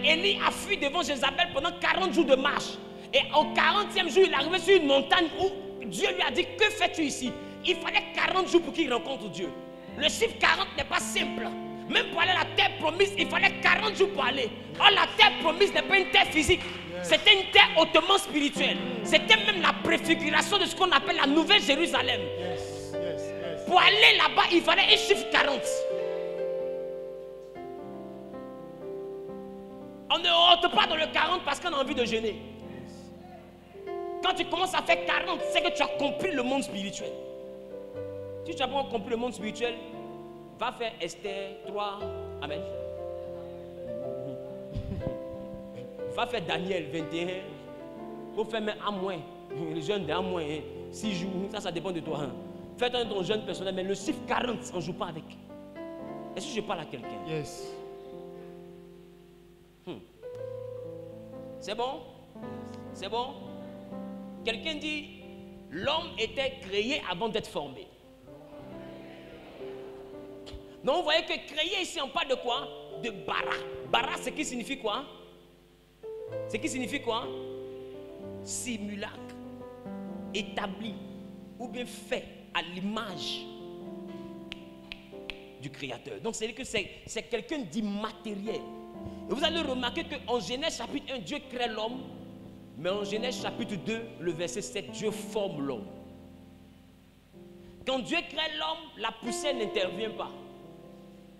Élie a fui devant Jézabel pendant 40 jours de marche. Et au 40e jour, il est arrivé sur une montagne où Dieu lui a dit, que fais-tu ici? Il fallait 40 jours pour qu'il rencontre Dieu. Le chiffre 40 n'est pas simple. Même pour aller à la terre promise, il fallait 40 jours pour aller. Or, la terre promise n'est pas une terre physique. C'était une terre hautement spirituelle. C'était même la préfiguration de ce qu'on appelle la Nouvelle Jérusalem. Pour aller là-bas, il fallait un chiffre 40. On ne rentre pas dans le 40 parce qu'on a envie de jeûner. Quand tu commences à faire 40, c'est que tu as compris le monde spirituel. Si tu n'as pas compris le monde spirituel, va faire Esther 3. Amen. Va faire Daniel 21. Faut faire même à moins. Le jeûne d'à moins. 6 jours. Ça dépend de toi. Fais ton jeûne personnel. Mais le chiffre 40, on ne joue pas avec. Est-ce que je parle à quelqu'un? Yes. C'est bon? C'est bon? Quelqu'un dit, l'homme était créé avant d'être formé. Donc vous voyez que créer ici, on parle de quoi? De bara. Bara, ce qui signifie quoi? Ce qui signifie quoi? Simulacre, établi ou bien fait à l'image du Créateur. Donc c'est-à-dire que c'est quelqu'un d'immatériel. Et vous allez remarquer qu'en Genèse chapitre 1, Dieu crée l'homme. Mais en Genèse chapitre 2, le verset 7, Dieu forme l'homme. Quand Dieu crée l'homme, la poussière n'intervient pas.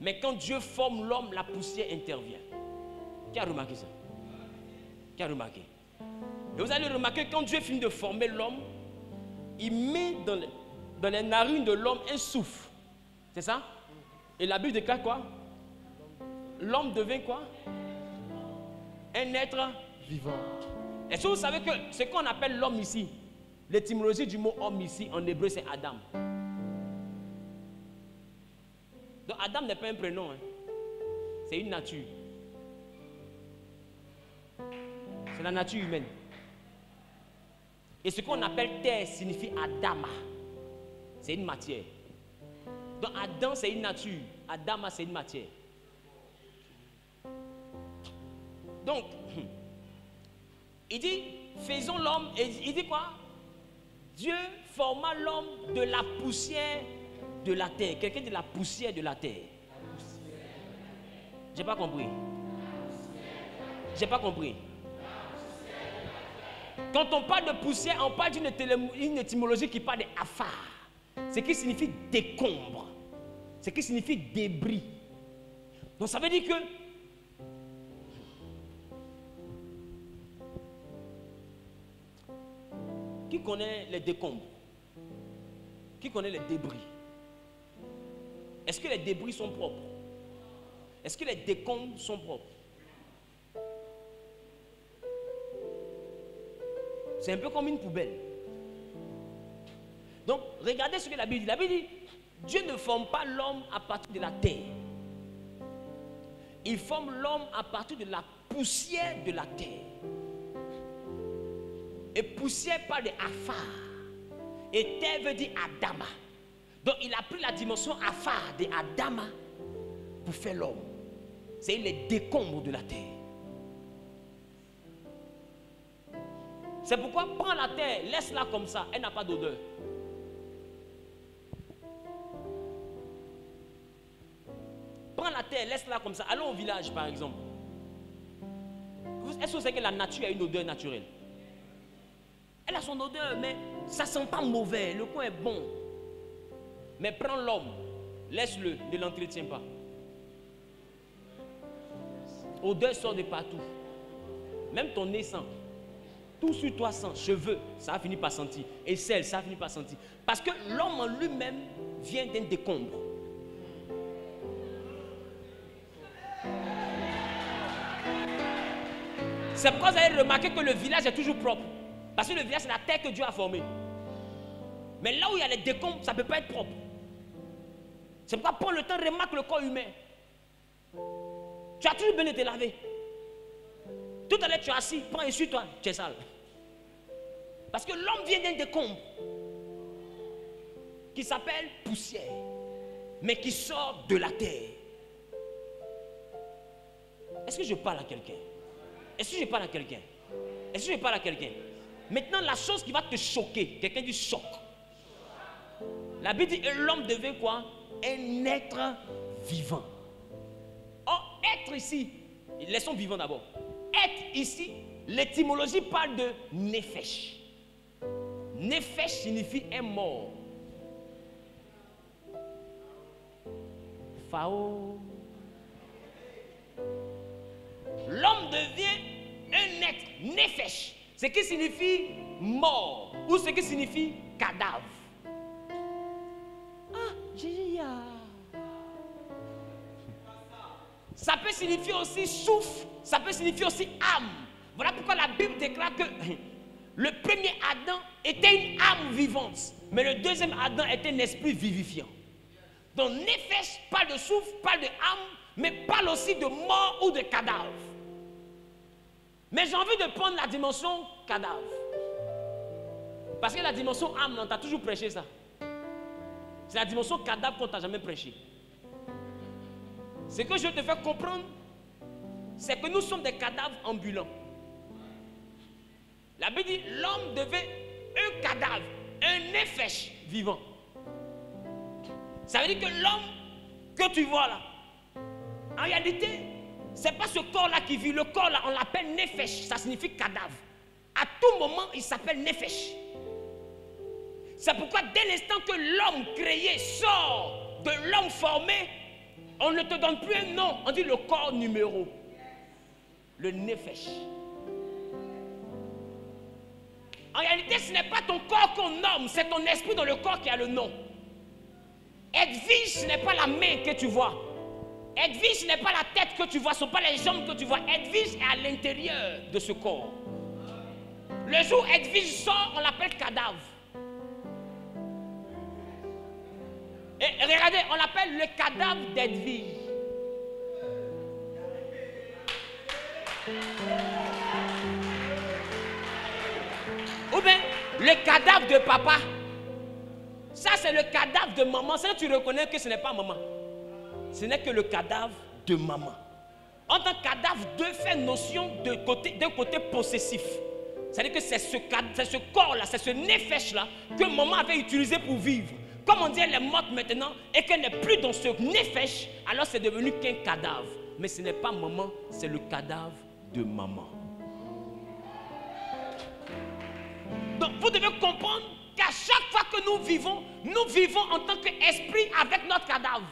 Mais quand Dieu forme l'homme, la poussière intervient. Qui a remarqué ça? Qui a remarqué? Et vous allez remarquer, quand Dieu finit de former l'homme, il met dans les narines de l'homme un souffle. C'est ça? Et la Bible déclare quoi? L'homme devient quoi? Un être vivant. Est-ce que vous savez que ce qu'on appelle l'homme ici, l'étymologie du mot homme ici, en hébreu, c'est Adam. Donc Adam n'est pas un prénom, hein. C'est une nature. C'est la nature humaine. Et ce qu'on appelle terre signifie Adama. C'est une matière. Donc Adam, c'est une nature. Adama, c'est une matière. Donc, il dit, faisons l'homme. Et il dit quoi? Dieu forma l'homme de la poussière de la terre. Quelqu'un dit la poussière de la terre. J'ai pas compris. J'ai pas compris. Quand on parle de poussière, on parle d'une étymologie qui parle de afar. Ce qui signifie décombre. Ce qui signifie débris. Donc ça veut dire que qui connaît les décombres? Qui connaît les débris? Est-ce que les débris sont propres? Est-ce que les décombres sont propres? C'est un peu comme une poubelle. Donc, regardez ce que la Bible dit. La Bible dit, Dieu ne forme pas l'homme à partir de la terre. Il forme l'homme à partir de la poussière de la terre. Et poussière parle de Afar. Et terre veut dire Adama. Donc, il a pris la dimension Afar de Adama pour faire l'homme. C'est les décombres de la terre. C'est pourquoi prends la terre, laisse-la comme ça, elle n'a pas d'odeur. Prends la terre, laisse-la comme ça. Allons au village par exemple. Est-ce que vous savez que la nature a une odeur naturelle? Elle a son odeur, mais ça ne sent pas mauvais, le coin est bon. Mais prends l'homme, laisse-le, ne l'entretiens pas. Odeur sort de partout. Même ton nez sent. Tout sur toi sent, cheveux, ça a fini par sentir. Et sel, ça a fini par sentir. Parce que l'homme en lui-même vient d'un décombre. C'est pourquoi vous avez remarqué que le village est toujours propre. Parce que le village, c'est la terre que Dieu a formée. Mais là où il y a les décombres, ça ne peut pas être propre. C'est pourquoi prends le temps, remarque le corps humain. Tu as toujours besoin de te laver. Tout à l'heure, tu es assis, prends et suis-toi, tu es sale. Parce que l'homme vient d'un décombre qui s'appelle poussière, mais qui sort de la terre. Est-ce que je parle à quelqu'un? Est-ce que je parle à quelqu'un? Est-ce que je parle à quelqu'un? Maintenant, la chose qui va te choquer, quelqu'un dit choc. La Bible dit, l'homme devient quoi? Un être vivant. Or, être ici, laissons vivant d'abord. Être ici, l'étymologie parle de nefesh. Nefesh signifie un mort. Fao. L'homme devient un être nefesh, ce qui signifie mort ou ce qui signifie cadavre. Ah, j'ai ça peut signifier aussi souffle, ça peut signifier aussi âme. Voilà pourquoi la Bible déclare que le premier Adam était une âme vivante, mais le deuxième Adam était un esprit vivifiant. Donc nefesh parle de souffle, parle de âme, mais parle aussi de mort ou de cadavre. Mais j'ai envie de prendre la dimension cadavre. Parce que la dimension âme, on t'a toujours prêché ça. C'est la dimension cadavre qu'on t'a jamais prêché. Ce que je te fais comprendre, c'est que nous sommes des cadavres ambulants. La Bible dit, l'homme devait un cadavre, un nefesh vivant. Ça veut dire que l'homme que tu vois là, en réalité, ce n'est pas ce corps-là qui vit. Le corps-là, on l'appelle nefesh, ça signifie cadavre. À tout moment, il s'appelle nefesh. C'est pourquoi dès l'instant que l'homme créé sort de l'homme formé, On ne te donne plus un nom, on dit le corps numéro. Le nefesh. En réalité, ce n'est pas ton corps qu'on nomme, c'est ton esprit dans le corps qui a le nom. Edwige, ce n'est pas la main que tu vois. Edwige, ce n'est pas la tête que tu vois, ce ne sont pas les jambes que tu vois. Edwige est à l'intérieur de ce corps. Le jour où Edwige sort, on l'appelle cadavre. Et regardez, on l'appelle le cadavre d'Edwige. Ou bien le cadavre de papa. Ça c'est le cadavre de maman. Ça tu reconnais que ce n'est pas maman. Ce n'est que le cadavre de maman. En tant que cadavre, deux fait notion d'un côté possessif. C'est-à-dire que c'est ce corps-là, c'est ce nefesh-là que maman avait utilisé pour vivre. Comme on dit, elle est morte maintenant et qu'elle n'est plus dans ce nefesh, alors c'est devenu qu'un cadavre. Mais ce n'est pas maman, c'est le cadavre de maman. Donc vous devez comprendre qu'à chaque fois que nous vivons en tant qu'esprit avec notre cadavre.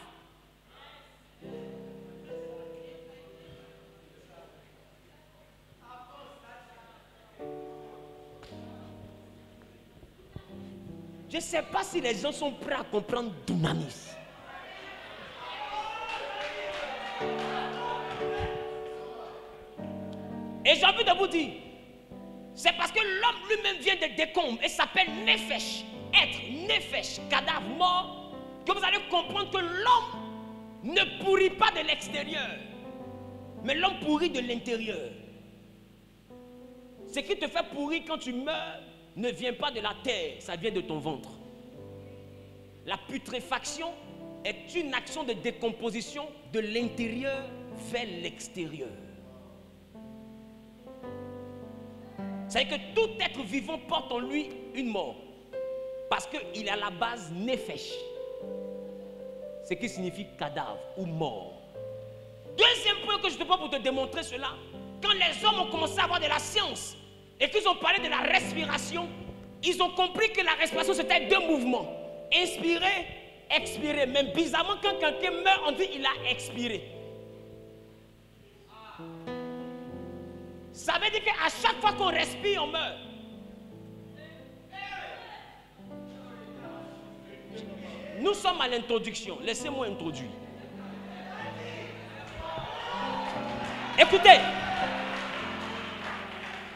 Je ne sais pas si les gens sont prêts à comprendre Dunamis. Et j'ai envie de vous dire, c'est parce que l'homme lui-même vient des décombres et s'appelle Nefesh, être, Nefesh, cadavre mort, que vous allez comprendre que l'homme ne pourrit pas de l'extérieur, mais l'homme pourrit de l'intérieur. Ce qui te fait pourrir quand tu meurs ne vient pas de la terre, ça vient de ton ventre. La putréfaction est une action de décomposition de l'intérieur vers l'extérieur. C'est-à-dire que tout être vivant porte en lui une mort. Parce qu'il est à la base nefesh. Ce qui signifie cadavre ou mort. Deuxième point que je te prends pour te démontrer cela. Quand les hommes ont commencé à avoir de la science et qu'ils ont parlé de la respiration, ils ont compris que la respiration c'était deux mouvements. Inspirer, expirer. Même bizarrement, quand quelqu'un meurt, on dit il a expiré. Ça veut dire qu'à chaque fois qu'on respire, on meurt. Nous sommes à l'introduction. Laissez-moi introduire. Écoutez,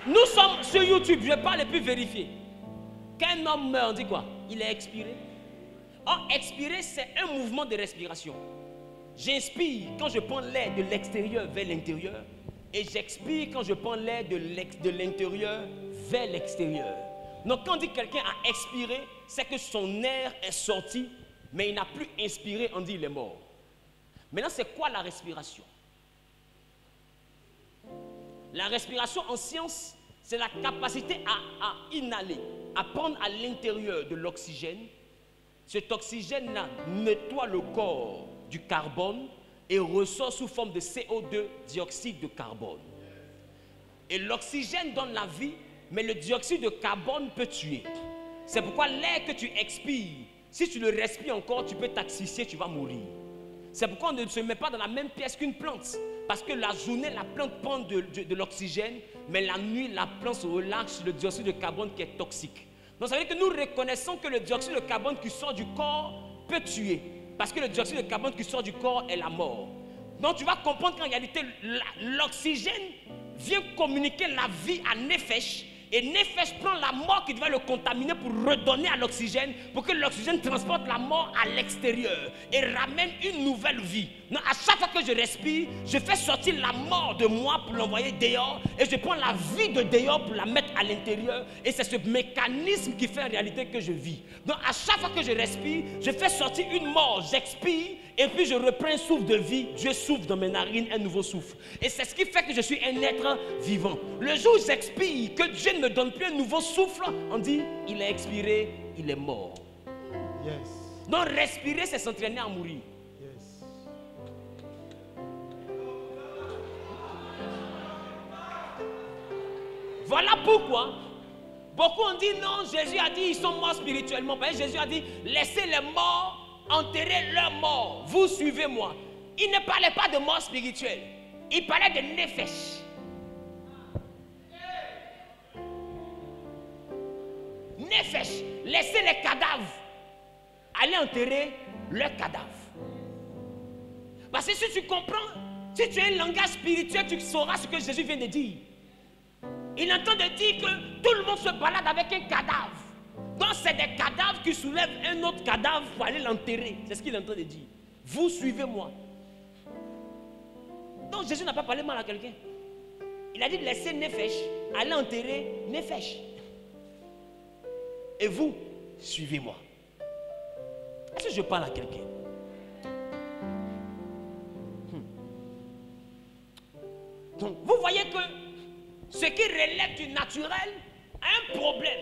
nous sommes sur YouTube. Je ne vais pas les plus vérifier. Quand un homme meurt, on dit quoi? Il est expiré. Or, expirer, c'est un mouvement de respiration. J'inspire quand je prends l'air de l'extérieur vers l'intérieur. Et j'expire quand je prends l'air de l'intérieur vers l'extérieur. Donc quand on dit que quelqu'un a expiré, c'est que son air est sorti, mais il n'a plus inspiré, on dit il est mort. Maintenant, c'est quoi la respiration? La respiration en science, c'est la capacité à inhaler, à prendre à l'intérieur de l'oxygène. Cet oxygène-là nettoie le corps du carbone et ressort sous forme de CO2, dioxyde de carbone. Et l'oxygène donne la vie, mais le dioxyde de carbone peut tuer. C'est pourquoi l'air que tu expires, si tu le respires encore, tu peux t'asphyxier, tu vas mourir. C'est pourquoi on ne se met pas dans la même pièce qu'une plante. Parce que la journée, la plante prend de l'oxygène, mais la nuit, la plante se relâche sur le dioxyde de carbone qui est toxique. Donc ça veut dire que nous reconnaissons que le dioxyde de carbone qui sort du corps peut tuer. Parce que le dioxyde de carbone qui sort du corps est la mort. Donc tu vas comprendre qu'en réalité, l'oxygène vient communiquer la vie à Nefesh. Et Nefesh prend la mort qui devait le contaminer pour redonner à l'oxygène, pour que l'oxygène transporte la mort à l'extérieur et ramène une nouvelle vie. Donc, à chaque fois que je respire, je fais sortir la mort de moi pour l'envoyer dehors et je prends la vie de dehors pour la mettre à l'intérieur. Et c'est ce mécanisme qui fait en réalité que je vis. Donc à chaque fois que je respire, je fais sortir une mort, j'expire et puis je reprends un souffle de vie. Dieu souffle dans mes narines un nouveau souffle. Et c'est ce qui fait que je suis un être vivant. Le jour où j'expire, que Dieu ne me donne plus un nouveau souffle, on dit il est expiré, il est mort. Yes. Donc respirer, c'est s'entraîner à mourir. Yes. Voilà pourquoi beaucoup ont dit non, Jésus a dit ils sont morts spirituellement. Jésus a dit laissez les morts enterrer leurs morts, vous suivez-moi. il ne parlait pas de mort spirituelle. Il parlait de nefesh. Nefesh, laissez les cadavres. Allez enterrer leurs cadavres. Parce que si tu comprends, si tu as un langage spirituel, tu sauras ce que Jésus vient de dire. Il est en train de dire que tout le monde se balade avec un cadavre. Donc c'est des cadavres qui soulèvent un autre cadavre pour aller l'enterrer. C'est ce qu'il est en train de dire. Vous suivez-moi. Donc Jésus n'a pas parlé mal à quelqu'un. Il a dit laissez Nefesh, allez enterrer Nefesh. Et vous, suivez-moi. Est-ce que je parle à quelqu'un? Donc, vous voyez que ce qui relève du naturel a un problème.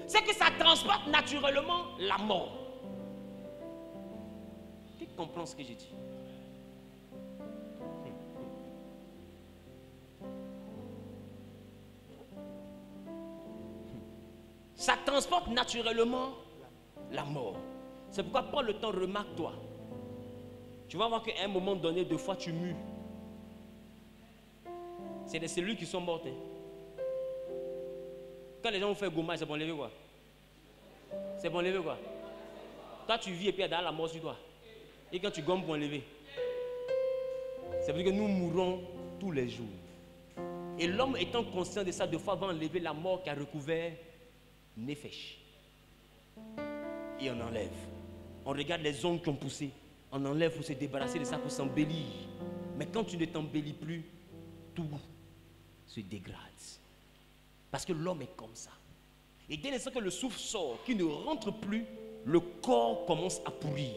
C'est que ça transporte naturellement la mort. Qui comprend ce que j'ai dit? Ça transporte naturellement la mort. C'est pourquoi prends le temps, remarque-toi. Tu vas voir qu'à un moment donné, deux fois tu mues. C'est des cellules qui sont mortes. Hein. Quand les gens ont fait gommage, c'est pour enlever quoi? C'est pour enlever quoi? Toi tu vis et puis il y a la mort sur toi. Et quand tu gommes pour enlever, c'est parce que nous mourons tous les jours. Et l'homme étant conscient de ça, deux fois va enlever la mort qui a recouvert Nefesh. Et on enlève. On regarde les ongles qui ont poussé. On enlève pour se débarrasser de ça, pour s'embellir. Mais quand tu ne t'embellis plus, tout se dégrade. Parce que l'homme est comme ça. Et dès l'instant que le souffle sort, qui ne rentre plus, le corps commence à pourrir.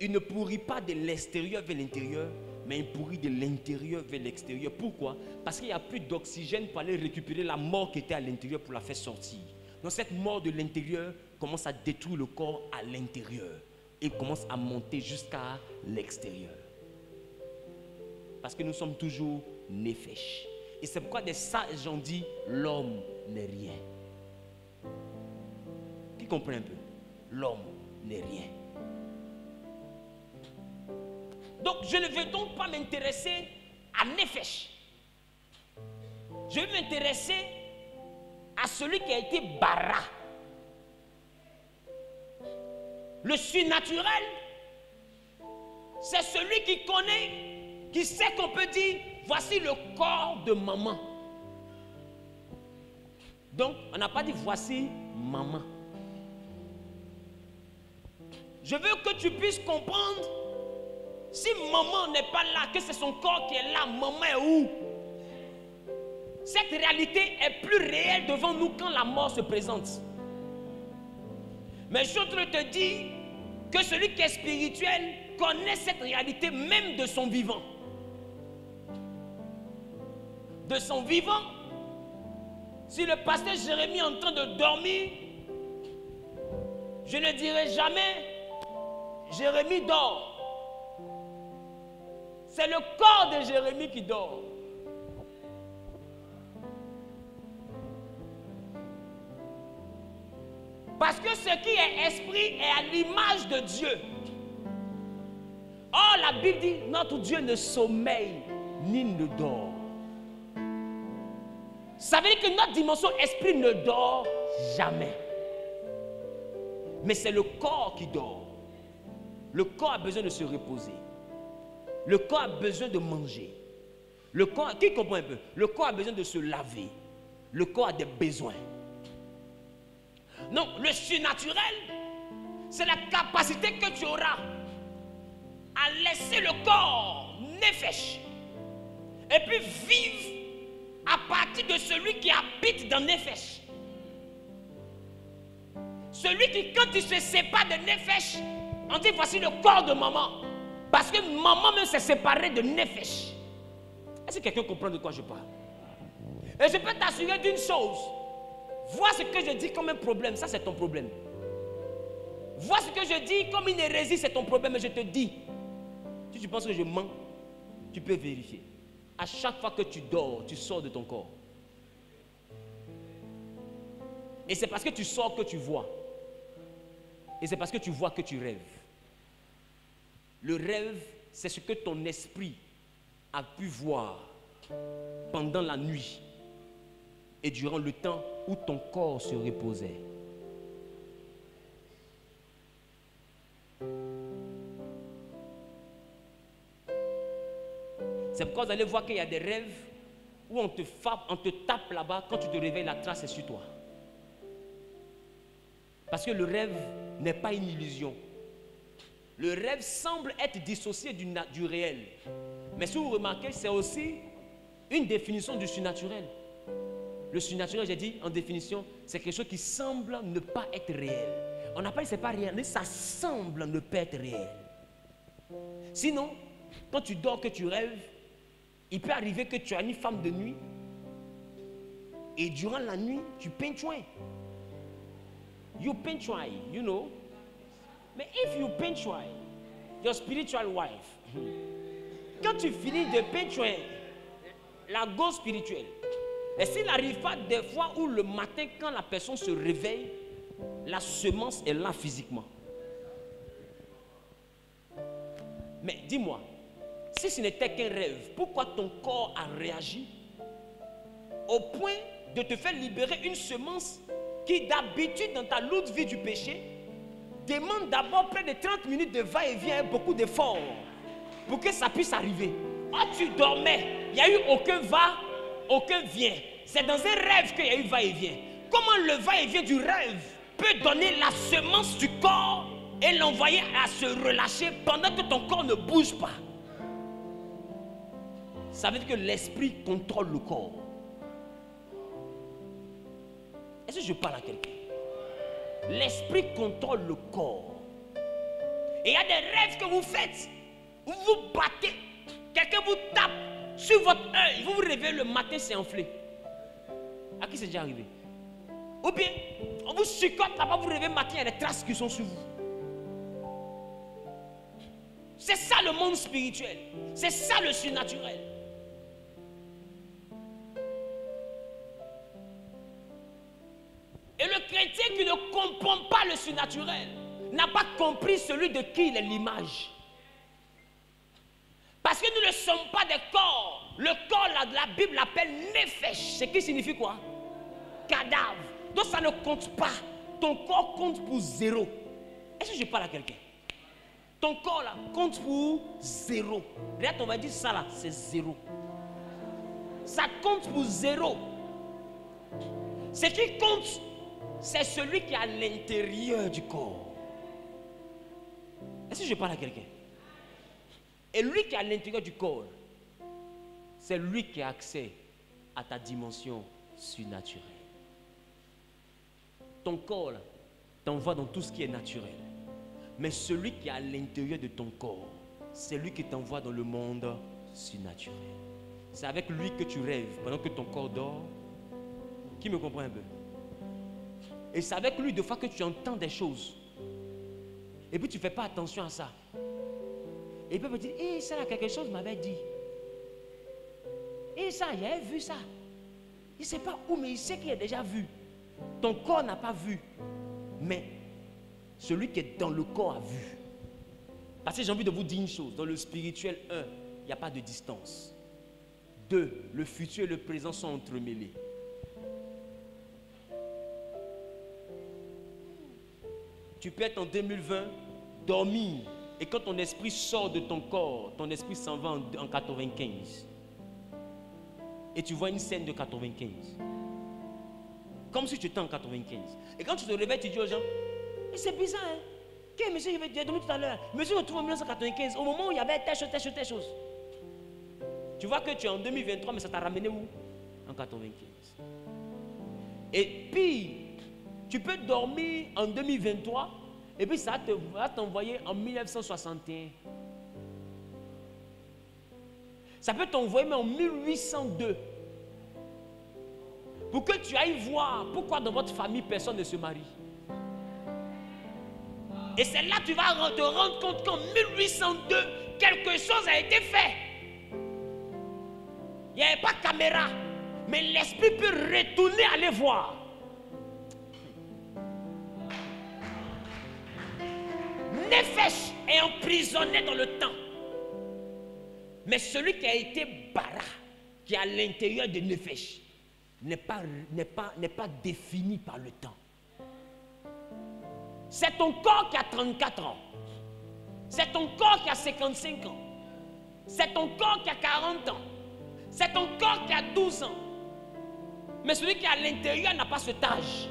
Il ne pourrit pas de l'extérieur vers l'intérieur, mais il pourrit de l'intérieur vers l'extérieur. Pourquoi? Parce qu'il n'y a plus d'oxygène pour aller récupérer la mort qui était à l'intérieur pour la faire sortir. Donc cette mort de l'intérieur commence à détruire le corps à l'intérieur et commence à monter jusqu'à l'extérieur. Parce que nous sommes toujours Nefesh. Et c'est pourquoi des sages gens disent l'homme n'est rien. Qui comprend un peu? L'homme n'est rien. Donc je ne veux donc pas m'intéresser à Nefesh. Je veux m'intéresser à celui qui a été bara. Le surnaturel, c'est celui qui connaît, qui sait qu'on peut dire, voici le corps de maman. Donc, on n'a pas dit voici maman. Je veux que tu puisses comprendre, si maman n'est pas là, que c'est son corps qui est là, maman est où? Cette réalité est plus réelle devant nous quand la mort se présente. Mais je te dis que celui qui est spirituel connaît cette réalité même de son vivant. De son vivant, si le pasteur Jérémie est en train de dormir, je ne dirai jamais Jérémie dort. C'est le corps de Jérémie qui dort. Parce que ce qui est esprit est à l'image de Dieu. Or, la Bible dit, notre Dieu ne sommeille ni ne dort. Ça veut dire que notre dimension esprit ne dort jamais. Mais c'est le corps qui dort. Le corps a besoin de se reposer. Le corps a besoin de manger. Le corps, qui comprend un peu? Le corps a besoin de se laver. Le corps a des besoins. Non, le surnaturel, c'est la capacité que tu auras à laisser le corps Nefesh et puis vivre à partir de celui qui habite dans Nefesh. Celui qui, quand il se sépare de Nefesh, on dit voici le corps de maman. Parce que maman même s'est séparée de Nefesh. Est-ce que quelqu'un comprend de quoi je parle? Et je peux t'assurer d'une chose. Vois ce que je dis comme un problème, ça c'est ton problème. Vois ce que je dis comme une hérésie, c'est ton problème. Et je te dis, si tu penses que je mens, tu peux vérifier. À chaque fois que tu dors, tu sors de ton corps. Et c'est parce que tu sors que tu vois. Et c'est parce que tu vois que tu rêves. Le rêve, c'est ce que ton esprit a pu voir pendant la nuit et durant le temps où ton corps se reposait. C'est pourquoi vous allez voir qu'il y a des rêves où on te tape là-bas, quand tu te réveilles, la trace est sur toi. Parce que le rêve n'est pas une illusion. Le rêve semble être dissocié du réel. Mais si vous remarquez, c'est aussi une définition du surnaturel. Le surnaturel, j'ai dit, en définition, c'est quelque chose qui semble ne pas être réel. On n'a pas dit que ce n'est pas réel, mais ça semble ne pas être réel. Sinon, quand tu dors, que tu rêves, il peut arriver que tu as une femme de nuit et durant la nuit, tu peintues. You peintues, you know. Mais if you peintues your spiritual wife, quand tu finis de peintuer la go spirituelle, et s'il n'arrive pas des fois où le matin, quand la personne se réveille, la semence est là physiquement. Mais dis-moi, si ce n'était qu'un rêve, pourquoi ton corps a réagi au point de te faire libérer une semence qui d'habitude dans ta lourde vie du péché demande d'abord près de 30 minutes de va-et-vient, beaucoup d'efforts pour que ça puisse arriver. Oh, tu dormais, il n'y a eu aucun va, aucun vient. C'est dans un rêve qu'il y a eu va-et-vient. Comment le va-et-vient du rêve peut donner la semence du corps et l'envoyer à se relâcher pendant que ton corps ne bouge pas? Ça veut dire que l'esprit contrôle le corps. Est-ce que je parle à quelqu'un? L'esprit contrôle le corps. Et il y a des rêves que vous faites, où vous battez, quelqu'un vous tape sur votre œil, vous vous réveillez le matin, c'est enflé. À qui c'est déjà arrivé? Ou bien, on vous chicote là-bas, vous réveillez le matin, il y a des traces qui sont sur vous. C'est ça le monde spirituel. C'est ça le surnaturel. Et le chrétien qui ne comprend pas le surnaturel n'a pas compris celui de qui il est l'image. Parce que nous ne sommes pas des corps. Le corps, la Bible l'appelle nefesh. Ce qui signifie quoi? Cadavre. Donc ça ne compte pas. Ton corps compte pour 0. Est-ce que je parle à quelqu'un? Ton corps là compte pour 0. Regarde, on va dire ça là, c'est 0. Ça compte pour 0. Ce qui compte, c'est celui qui est à l'intérieur du corps. Est-ce que je parle à quelqu'un? Et lui qui est à l'intérieur du corps, c'est lui qui a accès à ta dimension surnaturelle. Ton corps t'envoie dans tout ce qui est naturel. Mais celui qui est à l'intérieur de ton corps, c'est lui qui t'envoie dans le monde surnaturel. C'est avec lui que tu rêves pendant que ton corps dort. Qui me comprend un peu? Et c'est avec lui, des fois, que tu entends des choses. Et puis tu ne fais pas attention à ça. Et puis il peut te dire, eh, ça là, quelque chose m'avait dit. Et ça, il avait vu ça. Il ne sait pas où, mais il sait qu'il a déjà vu. Ton corps n'a pas vu. Mais celui qui est dans le corps a vu. Parce que j'ai envie de vous dire une chose. Dans le spirituel, 1, il n'y a pas de distance. 2, le futur et le présent sont entremêlés. Tu peux être en 2020, dormir, et quand ton esprit sort de ton corps, ton esprit s'en va en 95. Et tu vois une scène de 95. Comme si tu étais en 95. Et quand tu te réveilles, tu dis aux gens, c'est bizarre, hein? Quel monsieur j'ai dormi tout à l'heure? Monsieur retrouve en 1995, au moment où il y avait telle chose. Tu vois que tu es en 2023, mais ça t'a ramené où? En 95. Et puis, tu peux dormir en 2023 et puis ça va t'envoyer en 1961. Ça peut t'envoyer même en 1802. Pour que tu ailles voir pourquoi dans votre famille personne ne se marie. Et c'est là que tu vas te rendre compte qu'en 1802, quelque chose a été fait. Il n'y avait pas de caméra. Mais l'esprit peut retourner aller voir. Nefesh est emprisonné dans le temps. Mais celui qui a été bara, qui est à l'intérieur de Nefesh, n'est pas défini par le temps. C'est ton corps qui a 34 ans. C'est ton corps qui a 55 ans. C'est ton corps qui a 40 ans. C'est ton corps qui a 12 ans. Mais celui qui est à l'intérieur n'a pas cet âge.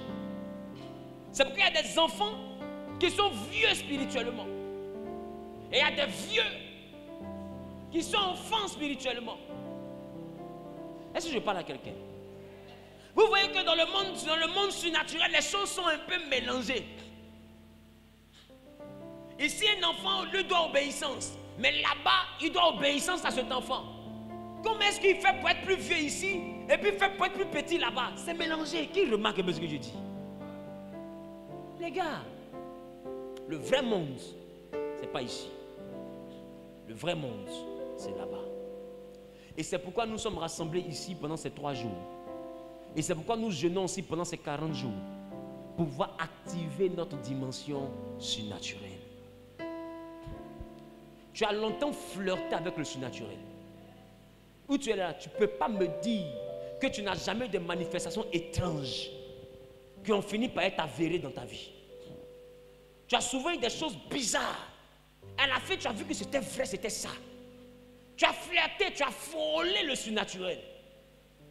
C'est pourquoi il y a des enfants qui sont vieux spirituellement. Et il y a des vieux qui sont enfants spirituellement. Est-ce que je parle à quelqu'un? Vous voyez que dans le monde surnaturel, les choses sont un peu mélangées. Ici, un enfant, lui doit obéissance. Mais là-bas, il doit obéissance à cet enfant. Comment est-ce qu'il fait pour être plus vieux ici et puis fait pour être plus petit là-bas? C'est mélangé. Qui remarque un peu ce que je dis? Les gars, le vrai monde, c'est pas ici. Le vrai monde, c'est là-bas. Et c'est pourquoi nous sommes rassemblés ici pendant ces 3 jours. Et c'est pourquoi nous jeûnons aussi pendant ces 40 jours. Pour pouvoir activer notre dimension surnaturelle. Tu as longtemps flirté avec le surnaturel. Où tu es là, tu ne peux pas me dire que tu n'as jamais eu de manifestations étranges qui ont fini par être avérées dans ta vie. Tu as souvent eu des choses bizarres. À la fin, tu as vu que c'était vrai, c'était ça. Tu as flirté, tu as frôlé le surnaturel.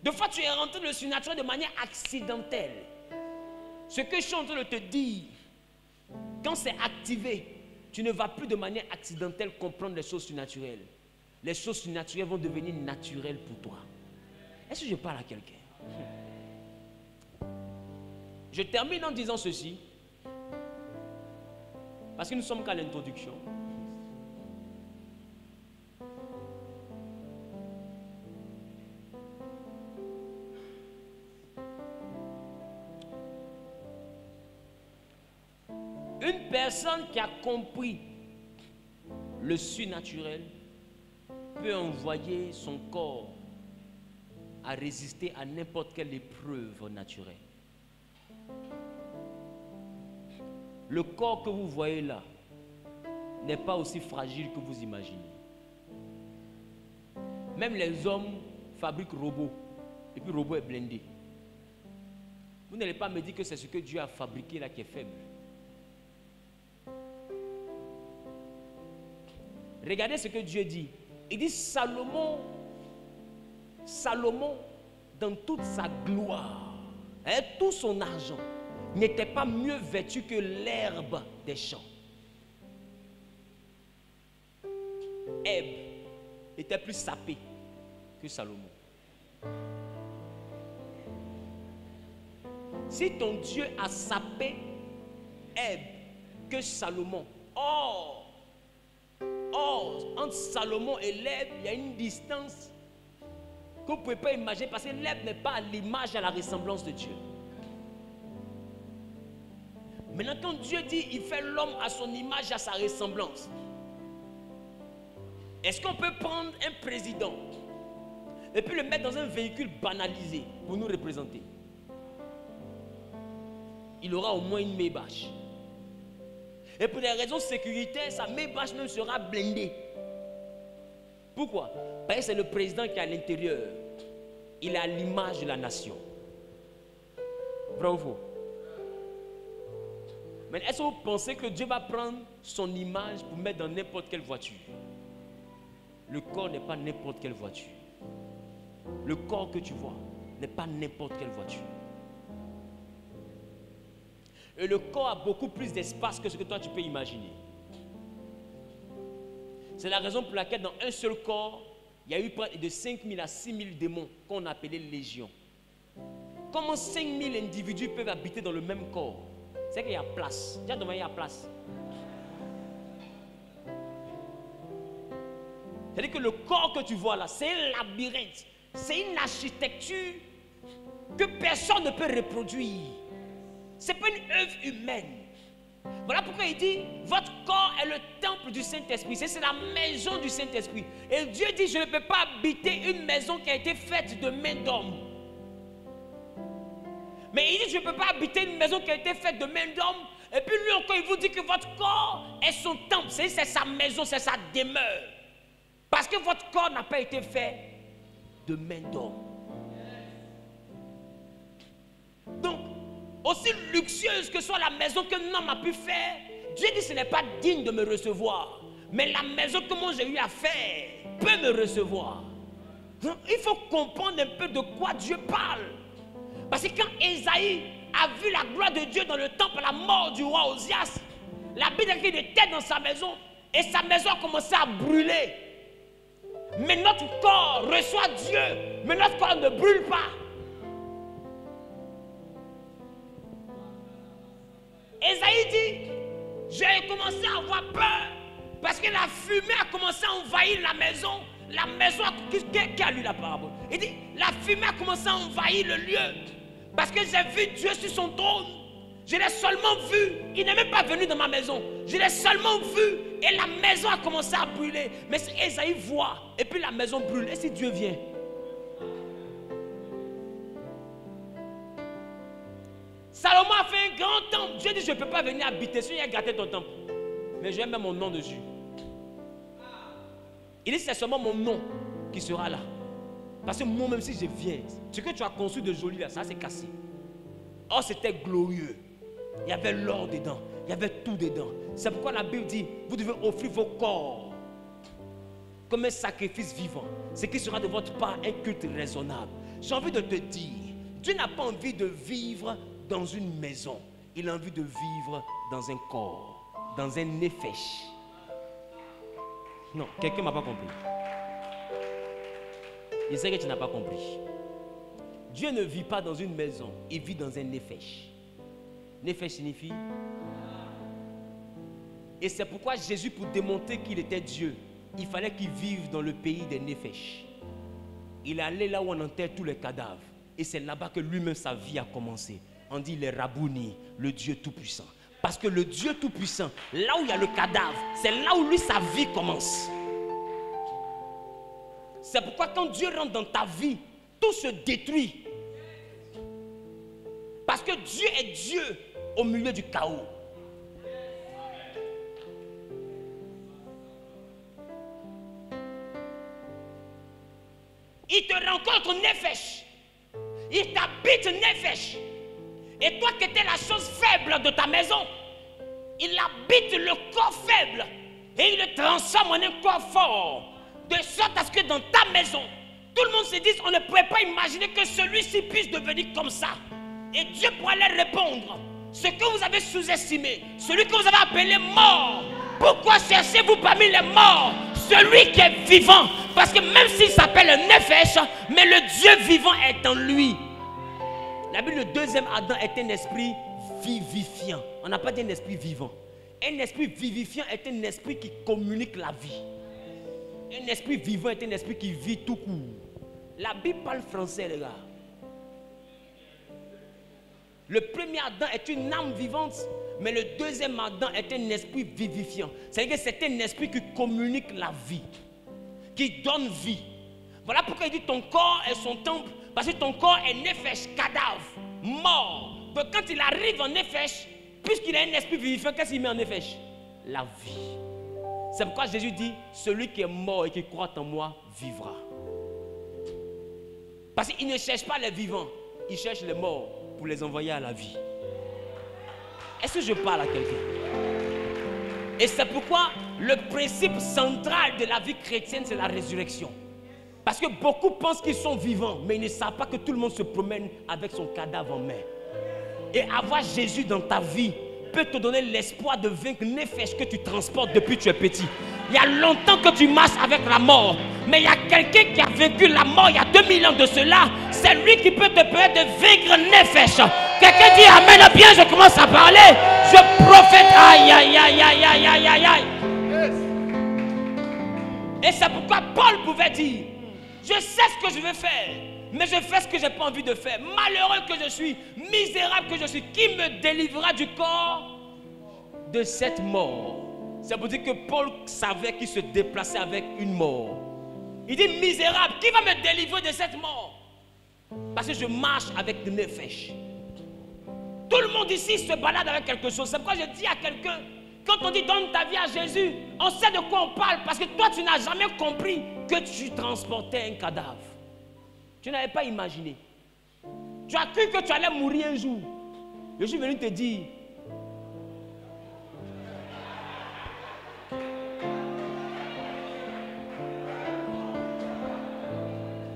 Des fois, tu es rentré dans le surnaturel de manière accidentelle. Ce que je suis en train de te dire, quand c'est activé, tu ne vas plus de manière accidentelle comprendre les choses surnaturelles. Les choses surnaturelles vont devenir naturelles pour toi. Est-ce que je parle à quelqu'un? Je termine en disant ceci, parce que nous sommes qu'à l'introduction. Une personne qui a compris le surnaturel peut envoyer son corps à résister à n'importe quelle épreuve naturelle. Le corps que vous voyez là n'est pas aussi fragile que vous imaginez. Même les hommes fabriquent robots et puis le robot est blindé. Vous n'allez pas me dire que c'est ce que Dieu a fabriqué là qui est faible. Regardez ce que Dieu dit. Il dit Salomon, dans toute sa gloire, tout son argent, n'était pas mieux vêtu que l'herbe des champs. Èbe était plus sapé que Salomon. Si ton Dieu a sapé Èbe que Salomon, entre Salomon et l'herbe, il y a une distance que vous ne pouvez pas imaginer parce que l'herbe n'est pas à l'image, à la ressemblance de Dieu. Maintenant, quand Dieu dit il fait l'homme à son image, à sa ressemblance, est-ce qu'on peut prendre un président et puis le mettre dans un véhicule banalisé pour nous représenter? Il aura au moins une Maybach. Et pour des raisons sécuritaires, sa Maybach même sera blindée. Pourquoi? Parce que c'est le président qui est à l'intérieur. Il est à l'image de la nation. Vrai ou faux? Mais est-ce que vous pensez que Dieu va prendre son image pour mettre dans n'importe quelle voiture? Le corps n'est pas n'importe quelle voiture. Le corps que tu vois n'est pas n'importe quelle voiture. Et le corps a beaucoup plus d'espace que ce que toi tu peux imaginer. C'est la raison pour laquelle dans un seul corps, il y a eu près de 5 000 à 6 000 démons qu'on appelait légions. Comment 5 000 individus peuvent habiter dans le même corps? C'est qu'il y a place. Déjà devant il y a place. C'est-à-dire que le corps que tu vois là, c'est un labyrinthe. C'est une architecture que personne ne peut reproduire. Ce n'est pas une œuvre humaine. Voilà pourquoi il dit, votre corps est le temple du Saint-Esprit. C'est la maison du Saint-Esprit. Et Dieu dit, je ne peux pas habiter une maison qui a été faite de main d'homme. Mais il dit, je ne peux pas habiter une maison qui a été faite de main d'homme Et puis lui encore, il vous dit que votre corps est son temple. C'est sa maison, c'est sa demeure. Parce que votre corps n'a pas été fait de main d'homme. Donc, aussi luxueuse que soit la maison qu'un homme a pu faire, Dieu dit ce n'est pas digne de me recevoir. Mais la maison que moi j'ai eu à faire peut me recevoir. Donc, il faut comprendre un peu de quoi Dieu parle. Parce que quand Ésaïe a vu la gloire de Dieu dans le temple à la mort du roi Osias, la Bible dit qu'il était dans sa maison et sa maison a commencé à brûler. Mais notre corps reçoit Dieu, mais notre corps ne brûle pas. Ésaïe dit, j'ai commencé à avoir peur parce que la fumée a commencé à envahir la maison. La maison, qui a lu la parabole? Il dit, la fumée a commencé à envahir le lieu parce que j'ai vu Dieu sur son trône. Je l'ai seulement vu. Il n'est même pas venu dans ma maison. Je l'ai seulement vu et la maison a commencé à brûler. Mais si Ésaïe voit et puis la maison brûle, et si Dieu vient? Salomon a fait un grand temple. Dieu dit, je ne peux pas venir habiter si il a gâté ton temple. Mais je vais mettre mon nom dessus. Il dit, c'est seulement mon nom qui sera là. Parce que moi, même si je viens, ce que tu as conçu de joli là, ça s'est cassé. Oh, c'était glorieux. Il y avait l'or dedans. Il y avait tout dedans. C'est pourquoi la Bible dit, vous devez offrir vos corps comme un sacrifice vivant. Ce qui sera de votre part un culte raisonnable. J'ai envie de te dire, Dieu n'a pas envie de vivre dans une maison. Il a envie de vivre dans un corps, dans un nefesh. Non, quelqu'un ne m'a pas compris. Je sais que tu n'as pas compris. Dieu ne vit pas dans une maison, il vit dans un nefesh. Nefesh signifie. Et c'est pourquoi Jésus, pour démontrer qu'il était Dieu, il fallait qu'il vive dans le pays des nefesh. Il est allé là où on enterre tous les cadavres. Et c'est là-bas que lui-même sa vie a commencé. On dit le Rabouni, le Dieu tout-puissant. Parce que le Dieu tout-puissant, là où il y a le cadavre, c'est là où lui sa vie commence. C'est pourquoi quand Dieu rentre dans ta vie, tout se détruit. Parce que Dieu est Dieu au milieu du chaos. Il te rencontre Nefesh. Il t'habite Nefesh. Et toi qui étais la chose faible de ta maison, il habite le corps faible et il le transforme en un corps fort. De sorte à ce que dans ta maison, tout le monde se dise, on ne pourrait pas imaginer que celui-ci puisse devenir comme ça. Et Dieu pourrait leur répondre, ce que vous avez sous-estimé, celui que vous avez appelé mort, pourquoi cherchez-vous parmi les morts celui qui est vivant? Parce que même s'il s'appelle Nefesh, mais le Dieu vivant est en lui. La Bible, le deuxième Adam est un esprit vivifiant. On n'a pas dit un esprit vivant. Un esprit vivifiant est un esprit qui communique la vie. Un esprit vivant est un esprit qui vit tout court. La Bible parle français, les gars. Le premier Adam est une âme vivante, mais le deuxième Adam est un esprit vivifiant. C'est-à-dire que c'est un esprit qui communique la vie, qui donne vie. Voilà pourquoi il dit ton corps est son temple. Parce que ton corps est nefesh, cadavre, mort. Donc quand il arrive en nefesh, puisqu'il a un esprit vivifiant, qu'est-ce qu'il met en nefesh? La vie. C'est pourquoi Jésus dit, celui qui est mort et qui croit en moi vivra. Parce qu'il ne cherche pas les vivants, il cherche les morts pour les envoyer à la vie. Est-ce que je parle à quelqu'un? Et c'est pourquoi le principe central de la vie chrétienne, c'est la résurrection. Parce que beaucoup pensent qu'ils sont vivants, mais ils ne savent pas que tout le monde se promène avec son cadavre en main. Et avoir Jésus dans ta vie peut te donner l'espoir de vaincre Nefesh que tu transportes depuis que tu es petit. Il y a longtemps que tu marches avec la mort, mais il y a quelqu'un qui a vaincu la mort il y a 2000 ans de cela. C'est lui qui peut te permettre de vaincre Nefesh. Quelqu'un dit amen, bien, je commence à parler. Je prophète, aïe, aïe, aïe, aïe, aïe, aïe, aïe, aïe. Et c'est pourquoi Paul pouvait dire, je sais ce que je veux faire, mais je fais ce que je n'ai pas envie de faire. Malheureux que je suis, misérable que je suis, qui me délivrera du corps de cette mort? C'est pour dire que Paul savait qu'il se déplaçait avec une mort. Il dit misérable, qui va me délivrer de cette mort? Parce que je marche avec le Nefesh. Tout le monde ici se balade avec quelque chose. C'est pourquoi je dis à quelqu'un, quand on dit donne ta vie à Jésus, on sait de quoi on parle parce que toi tu n'as jamais compris que tu transportais un cadavre. Tu n'avais pas imaginé. Tu as cru que tu allais mourir un jour. Je suis venu te dire,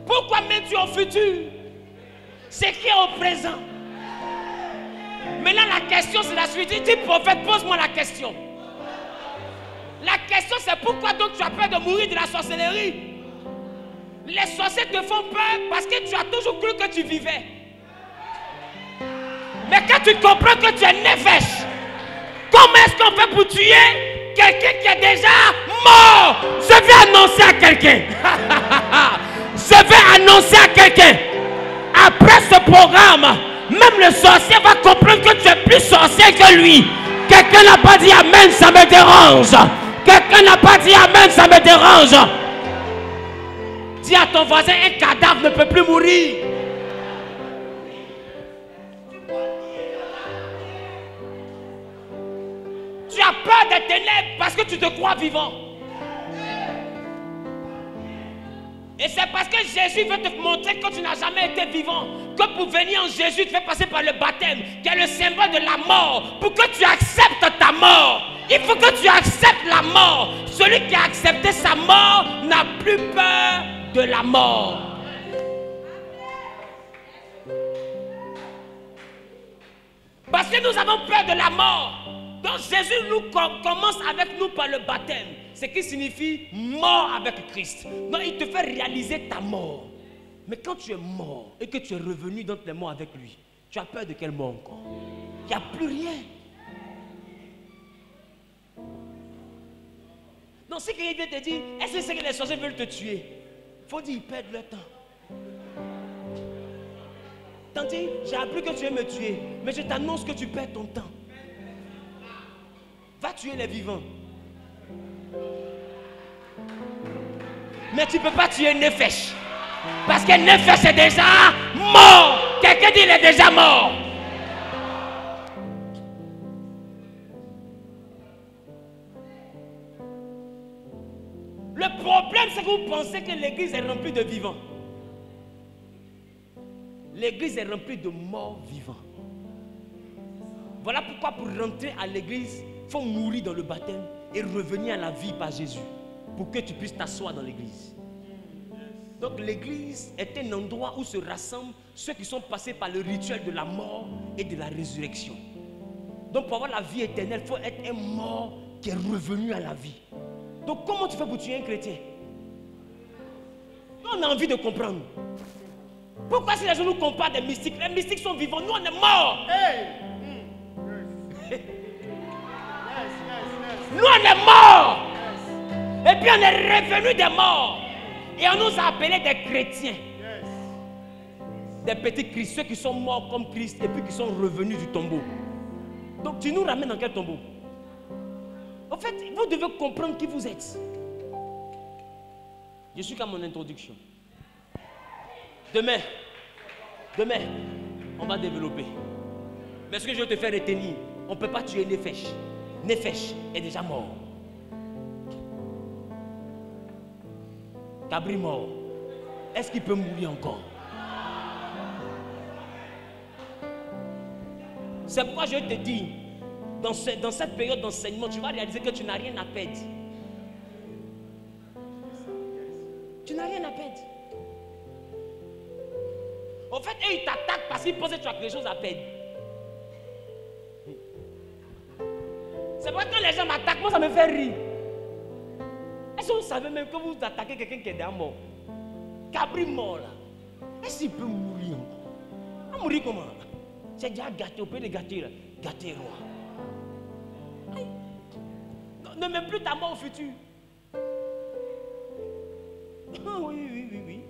pourquoi mets-tu au futur ce qui est au présent? Maintenant la question c'est la suite. Dis prophète, pose-moi la question. La question c'est pourquoi donc tu as peur de mourir de la sorcellerie? Les sorciers te font peur parce que tu as toujours cru que tu vivais. Mais quand tu comprends que tu es nefesh, comment est-ce qu'on fait pour tuer quelqu'un qui est déjà mort? Je vais annoncer à quelqu'un. Je vais annoncer à quelqu'un. Après ce programme, même le sorcier va comprendre que tu es plus sorcier que lui. Quelqu'un n'a pas dit amen, ça me dérange. Quelqu'un n'a pas dit amen, ça me dérange. Dis à ton voisin, un cadavre ne peut plus mourir. Tu as peur des ténèbres parce que tu te crois vivant. Et c'est parce que Jésus veut te montrer que tu n'as jamais été vivant, que pour venir en Jésus, tu fais passer par le baptême, qui est le symbole de la mort, pour que tu acceptes ta mort. Il faut que tu acceptes la mort. Celui qui a accepté sa mort n'a plus peur de la mort. Parce que nous avons peur de la mort. Donc Jésus nous commence avec nous par le baptême. Ce qui signifie mort avec Christ. Donc il te fait réaliser ta mort. Mais quand tu es mort et que tu es revenu dans les morts avec lui, tu as peur de quelle mort encore? Il n'y a plus rien. Donc si quelqu'un vient te dire, est-ce que c'est que les sorciers veulent te tuer? Il faut dire, ils perdent leur temps. Tandis, j'ai appris que tu veux me tuer, mais je t'annonce que tu perds ton temps. Va tuer les vivants. Mais tu ne peux pas tuer Nefesh. Parce que Nefesh est déjà mort. Quelqu'un dit il est déjà mort. Le problème, c'est que vous pensez que l'église est remplie de vivants. L'église est remplie de morts vivants. Voilà pourquoi pour rentrer à l'église, il faut mourir dans le baptême et revenir à la vie par Jésus pour que tu puisses t'asseoir dans l'église. Donc l'église est un endroit où se rassemblent ceux qui sont passés par le rituel de la mort et de la résurrection. Donc pour avoir la vie éternelle, il faut être un mort qui est revenu à la vie. Donc comment tu fais pour tuer un chrétien? Nous on a envie de comprendre. Pourquoi si les gens nous comparent des mystiques? Les mystiques sont vivants, nous on est morts. Hey. Nous on est morts. Et puis on est revenus des morts. Et on nous a appelés des chrétiens. Des petits Christ, ceux qui sont morts comme Christ et puis qui sont revenus du tombeau. Donc tu nous ramènes dans quel tombeau? En fait, vous devez comprendre qui vous êtes. Je suis qu'à mon introduction. Demain, on va développer. Mais ce que je veux te faire retenir, on ne peut pas tuer Nefesh. Nefesh est déjà mort. Cabri mort. Est-ce qu'il peut mourir encore? C'est pourquoi je te dis, dans cette période d'enseignement, tu vas réaliser que tu n'as rien à perdre. Tu n'as rien à perdre. En fait, eux, ils t'attaquent parce qu'ils pensent que tu as quelque chose à perdre. C'est pourquoi quand les gens m'attaquent, moi ça me fait rire. Est-ce que vous savez même que vous attaquez quelqu'un qui est déjà mort? Cabri mort là. Est-ce qu'il peut mourir encore? Il va mourir comment? C'est déjà gâté, on peut les gâter là. Gâté roi. Ne mets plus ta mort au futur. Oui.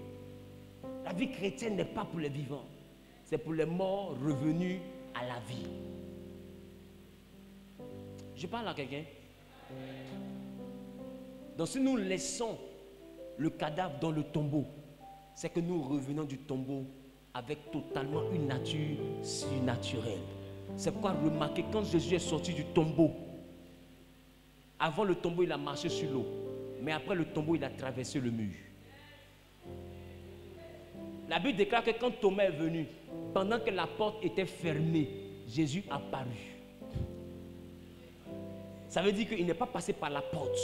La vie chrétienne n'est pas pour les vivants. C'est pour les morts revenus à la vie. Je parle à quelqu'un. Donc si nous laissons le cadavre dans le tombeau, c'est que nous revenons du tombeau avec totalement une nature surnaturelle. C'est pourquoi remarquez, quand Jésus est sorti du tombeau, avant le tombeau, il a marché sur l'eau. Mais après le tombeau, il a traversé le mur. La Bible déclare que quand Thomas est venu, pendant que la porte était fermée, Jésus a apparu. Ça veut dire qu'il n'est pas passé par la porte.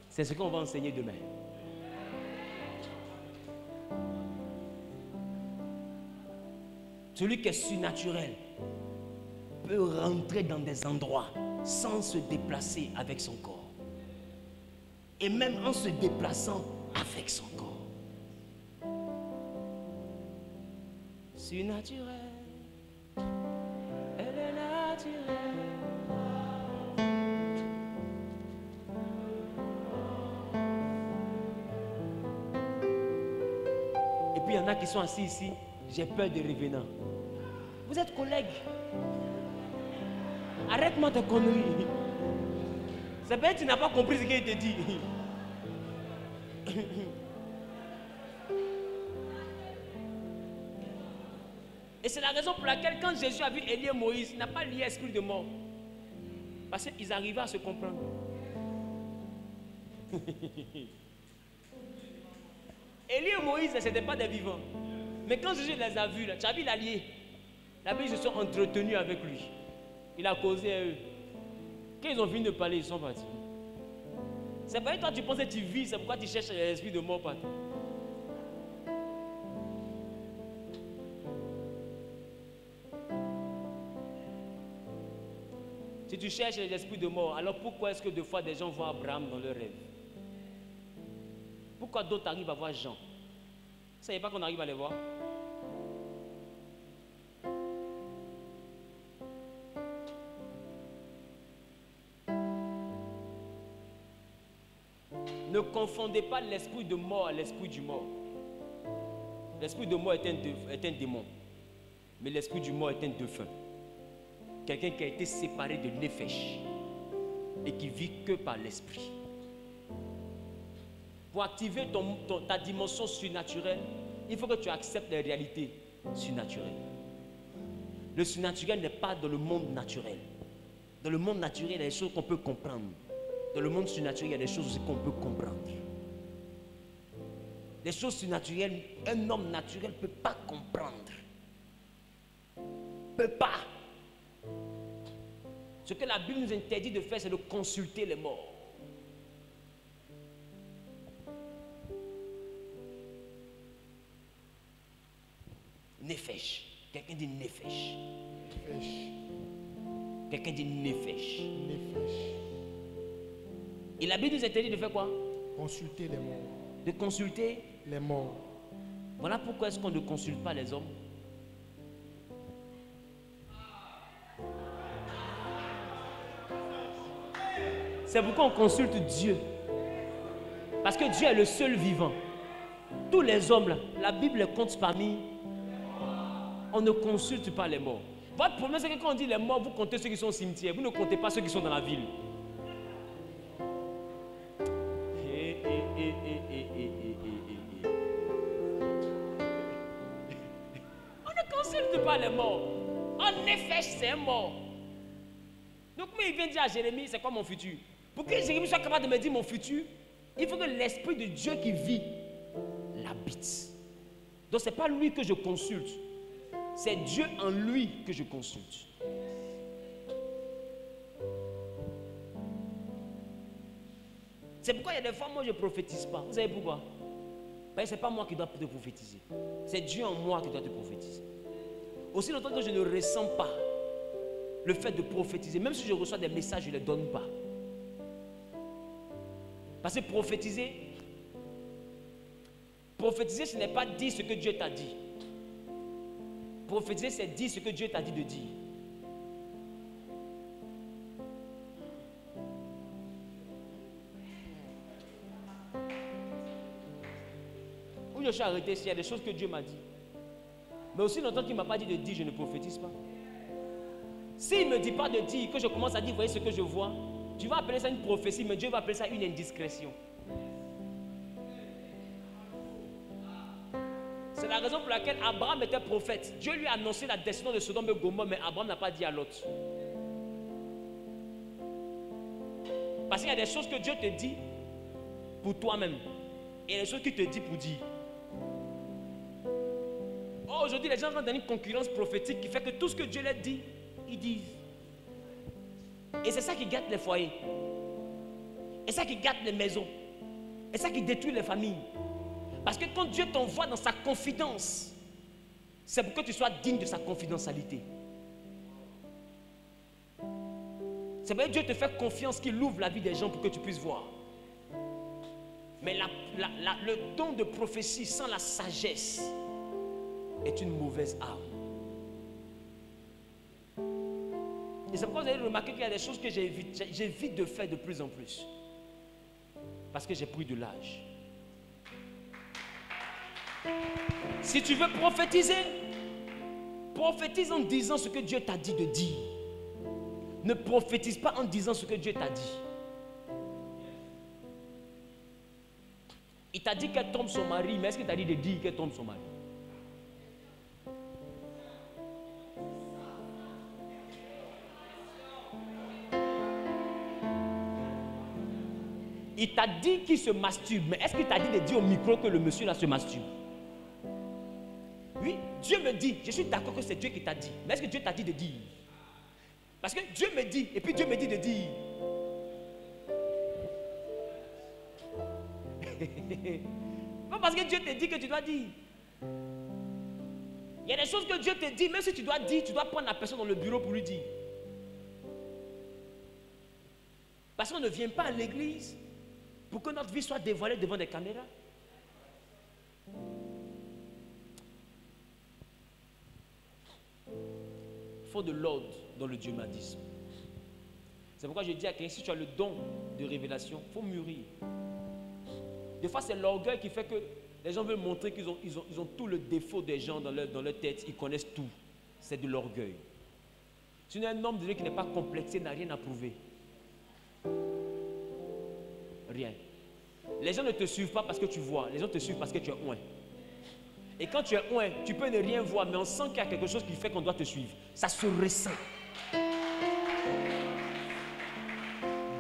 C'est ce qu'on va enseigner demain. Celui qui est surnaturel peut rentrer dans des endroits sans se déplacer avec son corps. Et même en se déplaçant avec son corps. Surnaturel. Elle est naturelle. Et puis il y en a qui sont assis ici. J'ai peur des revenants. Vous êtes collègues. Arrête-moi de conneries. C'est peut-être que tu n'as pas compris ce qu'il te dit. Et c'est la raison pour laquelle quand Jésus a vu Élie et Moïse, il n'a pas lié esprit de mort. Parce qu'ils arrivaient à se comprendre. Élie et Moïse, ce n'étaient pas des vivants. Mais quand Jésus les a vus, tu as vu, il a lié. La Bible, ils se sont entretenus avec lui. Il a causé à eux. Quand ils ont fini de parler, ils sont partis. C'est pas toi, tu penses que tu vis, c'est pourquoi tu cherches l'esprit de mort partout. Si tu cherches les esprits de mort, alors pourquoi est-ce que des fois des gens voient Abraham dans leurs rêves? Pourquoi d'autres arrivent à voir Jean? Vous ne savez pas qu'on arrive à les voir? Ne confondez pas l'esprit de mort à l'esprit du mort. L'esprit de mort est un démon. Mais l'esprit du mort est un défunt. Quelqu'un qui a été séparé de Néphesh et qui vit que par l'esprit. Pour activer ta dimension surnaturelle, il faut que tu acceptes les réalités surnaturelles. Le surnaturel n'est pas dans le monde naturel. Dans le monde naturel, il y a des choses qu'on peut comprendre. Dans le monde surnaturel, il y a des choses aussi qu'on peut comprendre. Des choses surnaturelles, un homme naturel ne peut pas comprendre. Ne peut pas. Ce que la Bible nous interdit de faire, c'est de consulter les morts. Néphesh. Quelqu'un dit Néphesh. Quelqu'un dit Néphesh. Et la Bible nous interdit de faire quoi? Consulter les morts. De consulter les morts. Voilà pourquoi est-ce qu'on ne consulte pas les hommes. C'est pourquoi on consulte Dieu. Parce que Dieu est le seul vivant. Tous les hommes, là, la Bible les compte parmi. On ne consulte pas les morts. Votre problème, c'est que quand on dit les morts, vous comptez ceux qui sont au cimetière. Vous ne comptez pas ceux qui sont dans la ville. On ne consulte pas les morts. En effet, c'est un mort. Donc, mais il vient dire à Jérémie, c'est quoi mon futur? Pour que Jérémie soit capable de me dire mon futur, il faut que l'Esprit de Dieu qui vit l'habite. Donc, ce n'est pas lui que je consulte. C'est Dieu en lui que je consulte. C'est pourquoi il y a des fois, moi, je ne prophétise pas. Vous savez pourquoi? Parce que ce n'est pas moi qui dois te prophétiser. C'est Dieu en moi qui doit te prophétiser. Aussi longtemps que je ne ressens pas le fait de prophétiser, même si je reçois des messages, je ne les donne pas. Parce que prophétiser, ce n'est pas dire ce que Dieu t'a dit. Prophétiser, c'est dire ce que Dieu t'a dit de dire. Où je suis arrêté, s'il y a des choses que Dieu m'a dit. Mais aussi longtemps qu'il ne m'a pas dit de dire, je ne prophétise pas. S'il ne me dit pas de dire, que je commence à dire, voyez ce que je vois, tu vas appeler ça une prophétie, mais Dieu va appeler ça une indiscrétion. raison pour laquelle Abraham était prophète. Dieu lui a annoncé la destinée de Sodome et Gomorrhe, mais Abraham n'a pas dit à Lot. Parce qu'il y a des choses que Dieu te dit pour toi-même. Et il y a des choses qu'il te dit pour dire. Oh, aujourd'hui, les gens rentrent dans une concurrence prophétique qui fait que tout ce que Dieu leur dit, ils disent. Et c'est ça qui gâte les foyers. Et ça qui gâte les maisons. Et ça qui détruit les familles. Parce que quand Dieu t'envoie dans sa confidence, c'est pour que tu sois digne de sa confidentialité. C'est pour que Dieu te fait confiance qu'il ouvre la vie des gens pour que tu puisses voir. Mais le don de prophétie sans la sagesse est une mauvaise arme. Et c'est pourquoi vous avez remarqué qu'il y a des choses que j'évite de faire de plus en plus. Parce que j'ai pris de l'âge. Si tu veux prophétiser, prophétise en disant ce que Dieu t'a dit de dire. Ne prophétise pas en disant ce que Dieu t'a dit. Il t'a dit qu'elle trompe son mari, mais est-ce qu'il t'a dit de dire qu'elle trompe son mari? Il t'a dit qu'il se masturbe, mais est-ce qu'il t'a dit de dire au micro que le monsieur là se masturbe? Oui, Dieu me dit, je suis d'accord que c'est Dieu qui t'a dit, mais est-ce que Dieu t'a dit de dire? Parce que Dieu me dit, et puis Dieu me dit de dire. Pas parce que Dieu te dit que tu dois dire. Il y a des choses que Dieu te dit, même si tu dois dire, tu dois prendre la personne dans le bureau pour lui dire. Parce qu'on ne vient pas à l'église pour que notre vie soit dévoilée devant des caméras. Il faut de l'ordre dans le dieumadisme. C'est pourquoi je dis à quelqu'un, si tu as le don de révélation, il faut mûrir. Des fois, c'est l'orgueil qui fait que les gens veulent montrer qu'ils ont tout le défaut des gens dans leur tête. Ils connaissent tout. C'est de l'orgueil. Sinon, un homme de Dieu qui n'est pas complexé n'a rien à prouver. Rien. Les gens ne te suivent pas parce que tu vois. Les gens te suivent parce que tu es oint. Et quand tu es oint, tu peux ne rien voir, mais on sent qu'il y a quelque chose qui fait qu'on doit te suivre. Ça se ressent.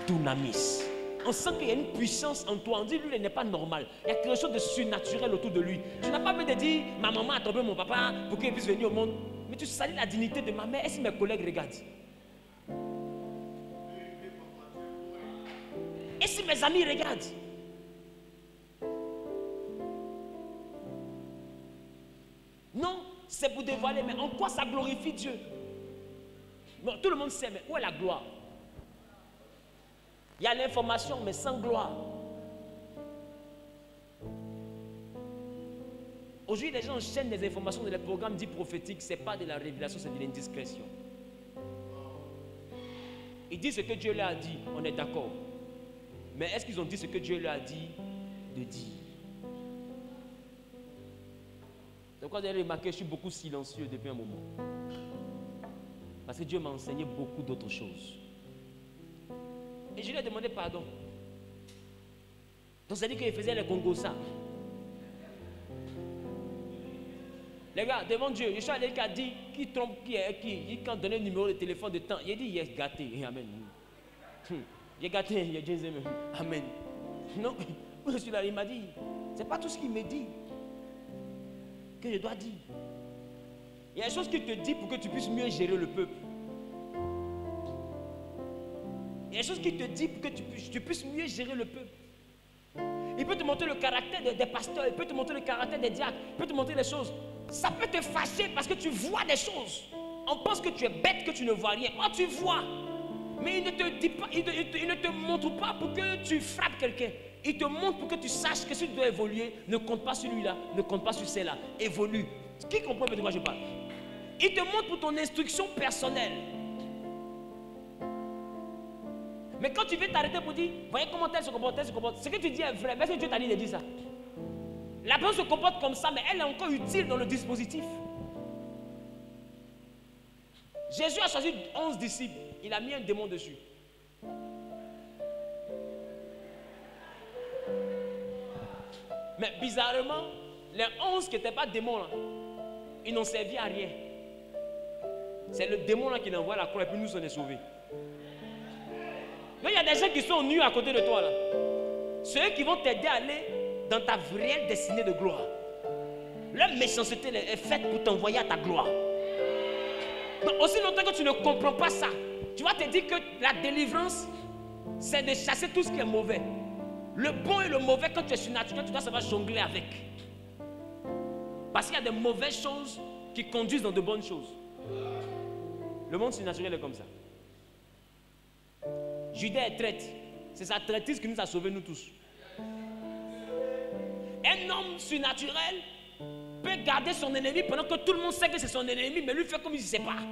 Dunamis. On sent qu'il y a une puissance en toi. On dit, lui, il n'est pas normal. Il y a quelque chose de surnaturel autour de lui. Tu n'as pas besoin de dire, ma maman a trompé mon papa pour qu'il puisse venir au monde. Mais tu salis la dignité de ma mère. Est-ce que mes collègues regardent? Et si mes amis regardent? Non, c'est pour dévoiler. Mais en quoi ça glorifie Dieu? Bon, tout le monde sait, mais où est la gloire? Il y a l'information, mais sans gloire. Aujourd'hui, les gens enchaînent des informations dans les programmes dits prophétiques. Ce n'est pas de la révélation, c'est de l'indiscrétion. Ils disent ce que Dieu leur a dit, on est d'accord. Mais est-ce qu'ils ont dit ce que Dieu leur a dit de dire? C'est pourquoi vous avez remarqué, je suis beaucoup silencieux depuis un moment. Parce que Dieu m'a enseigné beaucoup d'autres choses. Et je lui ai demandé pardon. Donc ça dit qu'il faisait les Congos ça. Les gars, devant Dieu, je suis allé qui a dit qui trompe qui est qui. Quand donné le numéro de téléphone de temps, il a dit il est gâté. Amen. Il est gâté, il est Dieu. Amen. Non, je suis là, il m'a dit, c'est pas tout ce qu'il me dit que je dois dire. Il y a des choses qu'il te dit pour que tu puisses mieux gérer le peuple. Il y a des choses qu'il te dit pour que tu puisses mieux gérer le peuple. Il peut te montrer le caractère des pasteurs, il peut te montrer le caractère des diacres, il peut te montrer des choses. Ça peut te fâcher parce que tu vois des choses. On pense que tu es bête, que tu ne vois rien. Oh, tu vois. Mais il ne te dit pas, il ne te montre pas pour que tu frappes quelqu'un. Il te montre pour que tu saches que si tu dois évoluer, ne compte pas sur lui-là, ne compte pas sur celle-là. Évolue. Qui comprend de quoi je parle? Il te montre pour ton instruction personnelle. Mais quand tu veux t'arrêter pour dire, voyez comment elle se comporte, ce que tu dis est vrai, mais est-ce que Dieu t'a dit de dire ça? La personne se comporte comme ça, mais elle est encore utile dans le dispositif. Jésus a choisi 11 disciples, il a mis un démon dessus. Mais bizarrement, Les 11 qui n'étaient pas démons là, ils n'ont servi à rien. C'est le démon là qui l'envoie à la croix et puis nous on est sauvés. Donc il y a des gens qui sont nus à côté de toi là. Ceux qui vont t'aider à aller dans ta réelle destinée de gloire. Leur méchanceté est faite pour t'envoyer à ta gloire. Donc aussi longtemps que tu ne comprends pas ça, tu vas te dire que la délivrance, c'est de chasser tout ce qui est mauvais. Le bon et le mauvais, quand tu es surnaturel, tu dois savoir jongler avec. Parce qu'il y a des mauvaises choses qui conduisent dans de bonnes choses. Le monde surnaturel est comme ça. Judas est traître. C'est sa traîtrise qui nous a sauvés, nous tous. Un homme surnaturel peut garder son ennemi pendant que tout le monde sait que c'est son ennemi, mais lui fait comme il ne sait pas.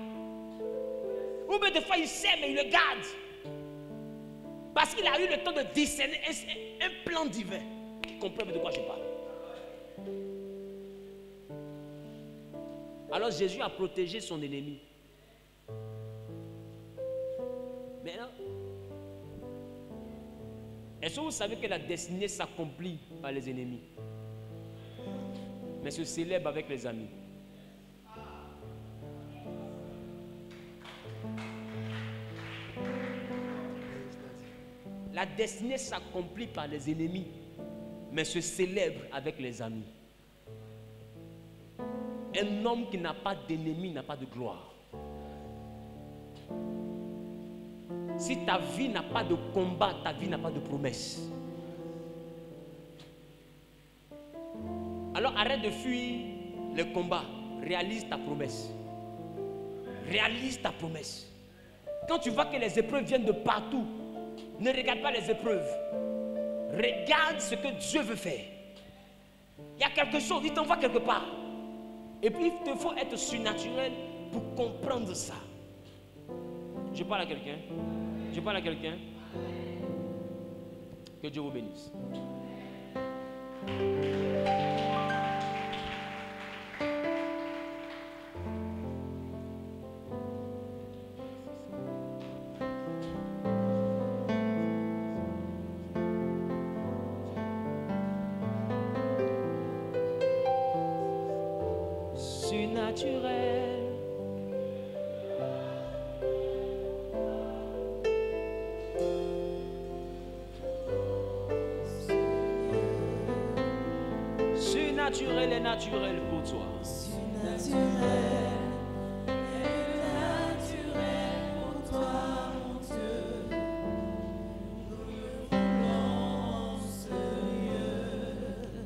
Ou bien des fois il sait, mais il le garde. Parce qu'il a eu le temps de discerner un plan divin. Qui comprend de quoi je parle. Alors Jésus a protégé son ennemi. Maintenant, est-ce que vous savez que la destinée s'accomplit par les ennemis, mais se célèbre avec les amis? La destinée s'accomplit par les ennemis, mais se célèbre avec les amis. Un homme qui n'a pas d'ennemi n'a pas de gloire. Si ta vie n'a pas de combat, ta vie n'a pas de promesse. Alors arrête de fuir le combat. Réalise ta promesse. Réalise ta promesse. Quand tu vois que les épreuves viennent de partout, ne regarde pas les épreuves. Regarde ce que Dieu veut faire. Il y a quelque chose, il t'envoie quelque part. Et puis il te faut être surnaturel pour comprendre ça. Je parle à quelqu'un. Je parle à quelqu'un. Que Dieu vous bénisse. Surnaturel. Surnaturel et naturel pour toi. Surnaturel et naturel pour toi, mon Dieu. Nous voulons ce Dieu.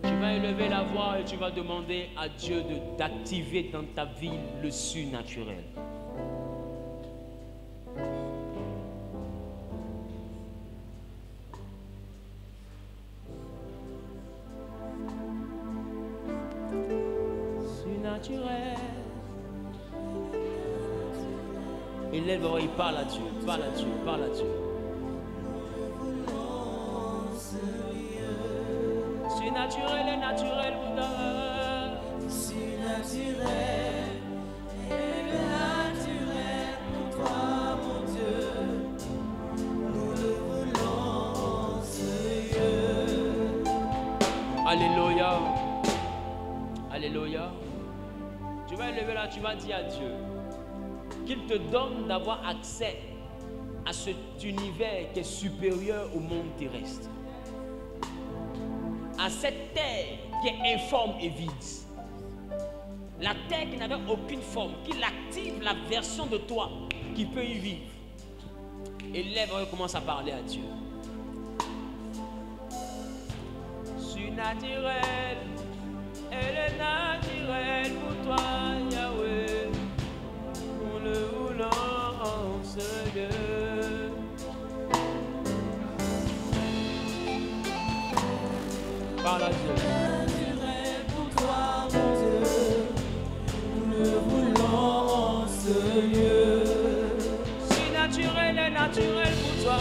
Tu vas élever la voix et tu vas demander à Dieu d'activer dans ta vie le surnaturel. Élève l'oreille, parle à Dieu, parle à Dieu, parle à Dieu. Surnaturel et naturel pour toi. Surnaturel et naturel pour toi, mon Dieu. Nous le voulons, ce Dieu. Alléluia. Alléluia. Tu vas élever là, tu vas dire à Dieu qu'il te donne d'avoir accès à cet univers qui est supérieur au monde terrestre. À cette terre qui est informe et vide. La terre qui n'avait aucune forme, qu'il active la version de toi qui peut y vivre. Élève et commence à parler à Dieu. Surnaturel, elle est naturelle pour toi, Yahweh. Nous le voulons, ce Dieu. Parle à Dieu. Naturel pour toi, mon Dieu. Nous le voulons, ce Dieu. Surnaturel et naturel pour toi.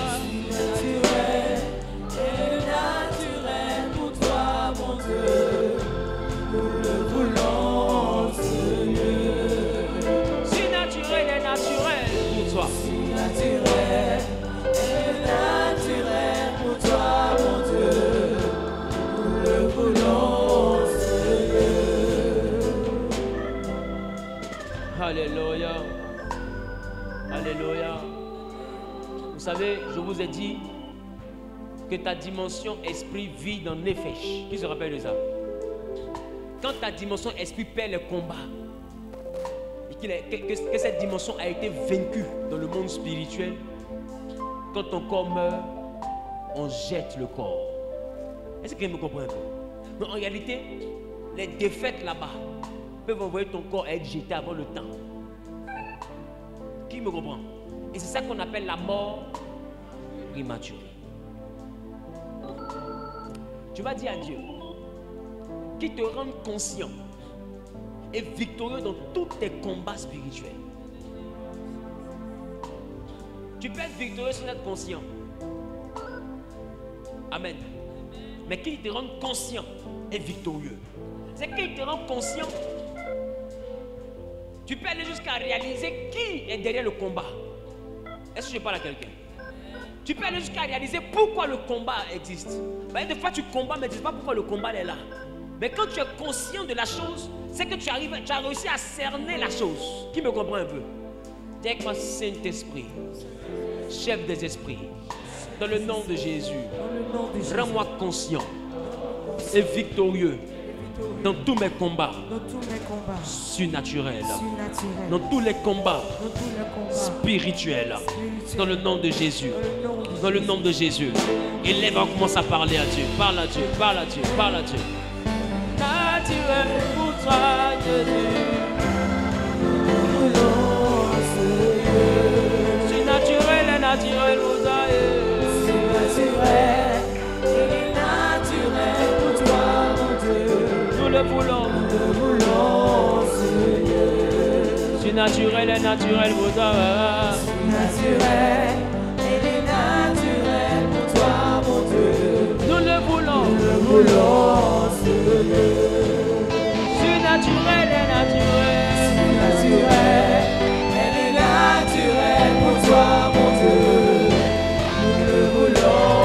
Surnaturel et naturel pour toi, mon Dieu. Nous le voulons, ce Dieu. Surnaturel et naturel pour toi. Surnaturel et naturel pour toi, mon Dieu. Nous le voulons. savez, je vous ai dit que ta dimension esprit vit dans Nefesh. Qui se rappelle de ça? Quand ta dimension esprit perd le combat, et que cette dimension a été vaincue dans le monde spirituel, quand ton corps meurt, on jette le corps. Est-ce que vous me comprenez un peu? Mais en réalité, les défaites là-bas peuvent envoyer ton corps à être jeté avant le temps. Qui me comprend? Et c'est ça qu'on appelle la mort prématurée. Tu vas dire à Dieu qui te rende conscient et victorieux dans tous tes combats spirituels. Tu peux être victorieux sans être conscient. Amen. Mais qui te rend conscient et victorieux. C'est qui te rend conscient. Tu peux aller jusqu'à réaliser qui est derrière le combat. Est-ce que je parle à quelqu'un? Tu peux aller jusqu'à réaliser pourquoi le combat existe. Des fois tu combats mais tu ne sais pas pourquoi le combat est là. Mais quand tu es conscient de la chose, c'est que tu as réussi à cerner la chose. Qui me comprend un peu? Dis avec moi, Saint-Esprit, chef des esprits, dans le nom de Jésus, rends-moi conscient et victorieux dans tous mes combats surnaturels, dans tous les combats spirituels, dans le nom de Jésus, dans le nom de Jésus. Élève, on commence à parler à Dieu, parle à Dieu, parle à Dieu, parle à Dieu. Naturel pour toi, c'est naturel et naturel pour toi. C'est naturel et naturel pour toi, mon Dieu. Nous le voulons, Seigneur. C'est naturel et naturel pour toi. C'est naturel et naturel pour toi, mon Dieu. Nous le voulons, Seigneur. C'est naturel et naturel. C'est naturel et naturel pour toi, mon Dieu. Nous le voulons,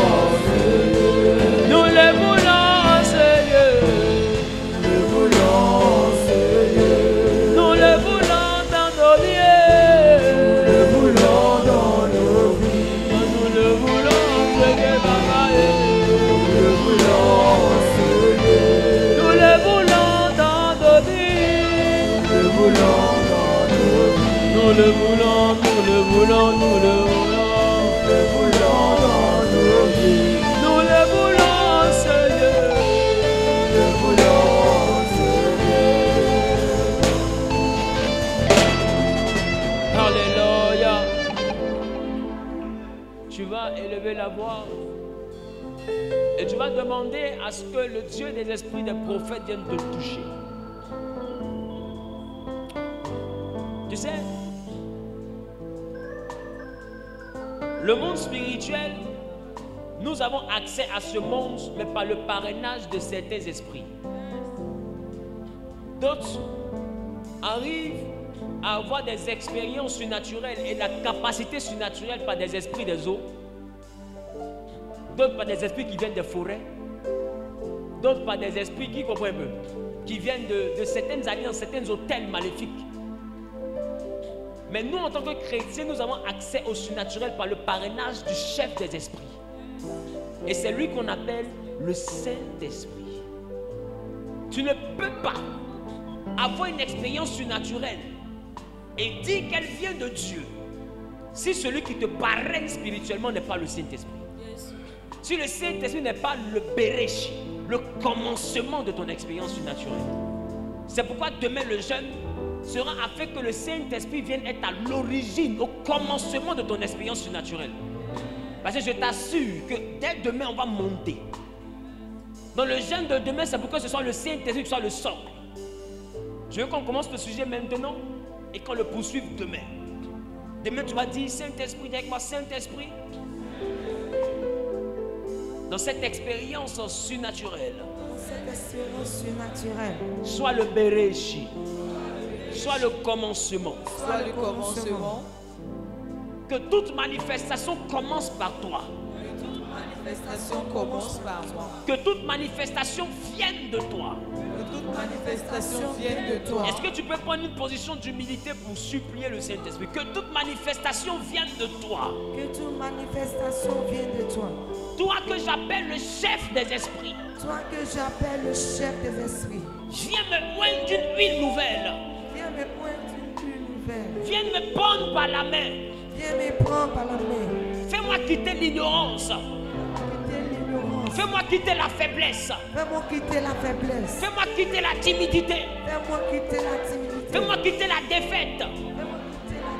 Seigneur. Nous le voulons, Seigneur. Nous le voulons, Seigneur. Nous le voulons dans nos vies. Nous le voulons dans nos vies. Nous le voulons, Seigneur, Papa. Nous le voulons, Seigneur. Nous le voulons dans nos vies. Nous le voulons dans nos vies. Nous le voulons, nous le voulons, nous le voulons. Nous le voulons dans nos vies. Nous le voulons, Seigneur. Nous le voulons, Seigneur. Alléluia. Tu vas élever la voix et tu vas demander à ce que le Dieu des esprits des prophètes vienne te toucher. Tu sais, le monde spirituel, nous avons accès à ce monde, mais par le parrainage de certains esprits. D'autres arrivent à avoir des expériences surnaturelles et la capacité surnaturelle par des esprits des eaux. D'autres par des esprits qui viennent des forêts. D'autres par des esprits qui comprennent peu, qui viennent de certaines alliances, certains hôtels maléfiques. Mais nous, en tant que chrétiens, nous avons accès au surnaturel par le parrainage du chef des esprits. Et c'est lui qu'on appelle le Saint-Esprit. Tu ne peux pas avoir une expérience surnaturelle et dire qu'elle vient de Dieu si celui qui te parraine spirituellement n'est pas le Saint-Esprit. Si le Saint-Esprit n'est pas le Béréchi, le commencement de ton expérience surnaturelle. C'est pourquoi demain le jeûne sera afin que le Saint-Esprit vienne être à l'origine, au commencement de ton expérience surnaturelle. Parce que je t'assure que dès demain, on va monter. Dans le jeûne de demain, c'est pour que ce soit le Saint-Esprit qui soit le socle. Je veux qu'on commence le sujet maintenant et qu'on le poursuive demain. Demain, tu vas dire, Saint-Esprit, dis avec moi, Saint-Esprit. Dans cette expérience surnaturelle, soit le Béréchi, soit le commencement. Soit le commencement. Que toute manifestation commence par toi. Que toute manifestation commence par moi. Que toute manifestation vienne de toi. Que toute toute manifestation vienne de toi. Est-ce que tu peux prendre une position d'humilité pour supplier le Saint-Esprit? Que toute manifestation vienne de toi. Que toute manifestation vienne de toi. Toi que j'appelle le chef des esprits. Toi que j'appelle le chef des esprits. Viens me oindre d'une huile nouvelle. Viens me oindre d'une huile nouvelle. Viens me prendre par la main. Viens me prendre par la main. Fais-moi quitter l'ignorance. Fais-moi quitter la faiblesse. Fais-moi quitter la faiblesse. Fais-moi quitter la timidité. Fais-moi quitter la timidité. Fais-moi quitter la défaite. Fais-moi quitter la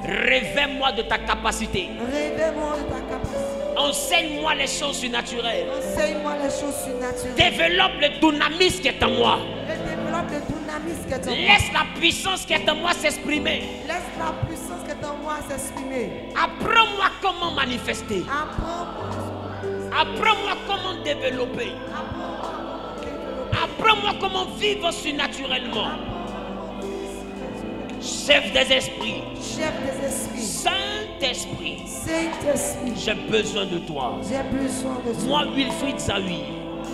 défaite. Révèle-moi de ta capacité. Révèle-moi de ta capacité. Enseigne-moi les choses surnaturelles. Enseigne-moi les choses surnaturelles. Développe le dynamisme qui est en moi. Développe le dynamisme qui est en moi. Laisse la puissance qui est en moi s'exprimer. Laisse la puissance qui est en moi s'exprimer. Apprends-moi comment manifester. Apprends-moi comment développer. Apprends-moi comment vivre surnaturellement. Chef des esprits. Chef des esprits. Saint-Esprit. Saint-Esprit. J'ai besoin de toi. J'ai besoin de toi. Moi, Wilfried Zawi.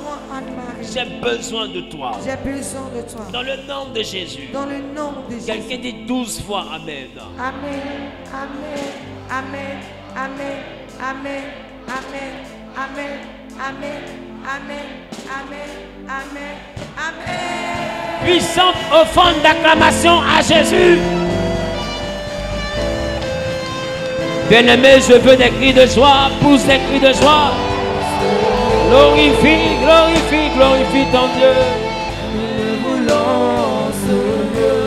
Moi, Anne-Marie. J'ai besoin de toi. J'ai besoin de toi. Dans le nom de Jésus. Dans le nom de Jésus. Quelqu'un dit 12 fois Amen. Amen. Amen. Amen. Amen. Amen. Amen. Amen. Amen. Amen. Amen. Amen. Amen. Puissante offrande d'acclamation à Jésus. Bien-aimé, je veux des cris de joie. Pousse des cris de joie. Glorifie, glorifie, glorifie ton Dieu. Nous voulons ce Dieu.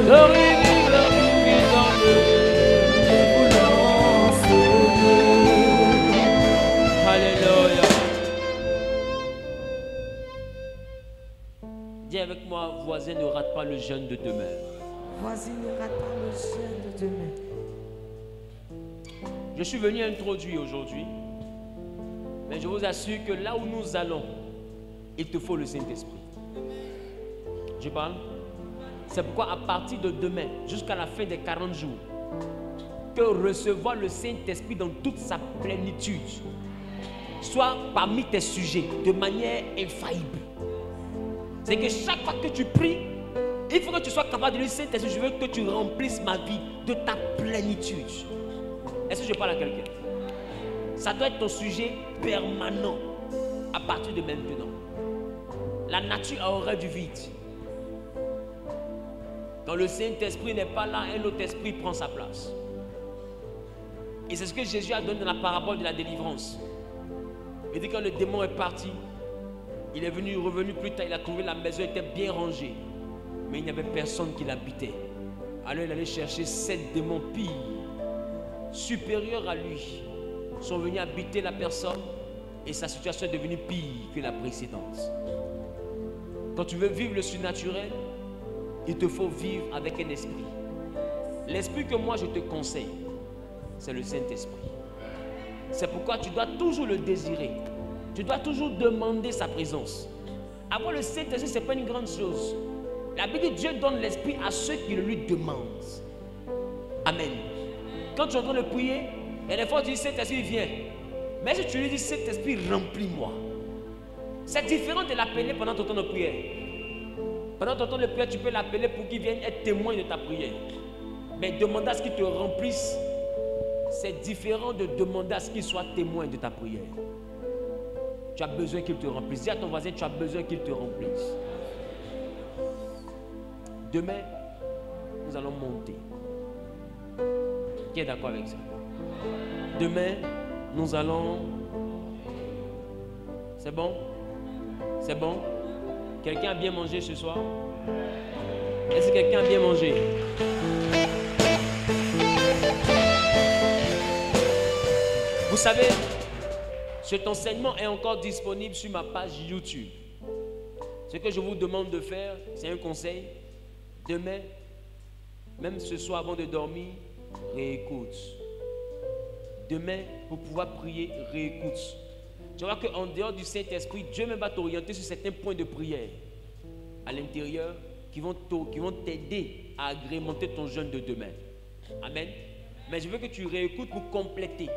Glorifie, glorifie ton Dieu. Nous voulons ce Dieu. Alléluia. Dis avec moi, voisin, ne rate pas le jeûne de demain. Voici, ne rate pas le jeûne de demain. Je suis venu introduire aujourd'hui, mais je vous assure que là où nous allons, il te faut le Saint-Esprit. Je parle. C'est pourquoi à partir de demain, jusqu'à la fin des 40 jours, que recevoir le Saint-Esprit dans toute sa plénitude soit parmi tes sujets de manière infaillible. C'est que chaque fois que tu pries, il faut que tu sois capable de dire Saint-Esprit, je veux que tu remplisses ma vie de ta plénitude. Est-ce que je parle à quelqu'un? Ça doit être ton sujet permanent à partir de maintenant. La nature a horreur du vide. Quand le Saint-Esprit n'est pas là, un autre esprit prend sa place. Et c'est ce que Jésus a donné dans la parabole de la délivrance. Il dit que quand le démon est parti, il est revenu plus tard, il a trouvé la maison était bien rangée. Mais il n'y avait personne qui l'habitait. Alors il allait chercher 7 démons pires, supérieurs à lui, sont venus habiter la personne et sa situation est devenue pire que la précédente. Quand tu veux vivre le surnaturel, il te faut vivre avec un esprit. L'esprit que moi je te conseille, c'est le Saint-Esprit. C'est pourquoi tu dois toujours le désirer. Tu dois toujours demander sa présence. Avoir le Saint-Esprit, ce n'est pas une grande chose. La Bible dit Dieu donne l'esprit à ceux qui le lui demandent. Amen. Quand tu es en train de prier, et des fois tu dis Saint-Esprit viens. Mais si tu lui dis Saint-Esprit remplis-moi, c'est différent de l'appeler pendant ton temps de prière. Pendant ton temps de prière, tu peux l'appeler pour qu'il vienne être témoin de ta prière. Mais demander à ce qu'il te remplisse, c'est différent de demander à ce qu'il soit témoin de ta prière. Tu as besoin qu'il te remplisse. Dis à ton voisin, tu as besoin qu'il te remplisse. Demain, nous allons monter. Qui est d'accord avec ça? Demain, nous allons... C'est bon? C'est bon? Quelqu'un a bien mangé ce soir? Est-ce que quelqu'un a bien mangé? Vous savez, cet enseignement est encore disponible sur ma page YouTube. Ce que je vous demande de faire, c'est un conseil. Demain, même ce soir avant de dormir, réécoute. Demain, pour pouvoir prier, réécoute. Tu vois qu'en dehors du Saint-Esprit, Dieu même va t'orienter sur certains points de prière à l'intérieur qui vont t'aider à agrémenter ton jeûne de demain. Amen. Mais je veux que tu réécoutes pour compléter.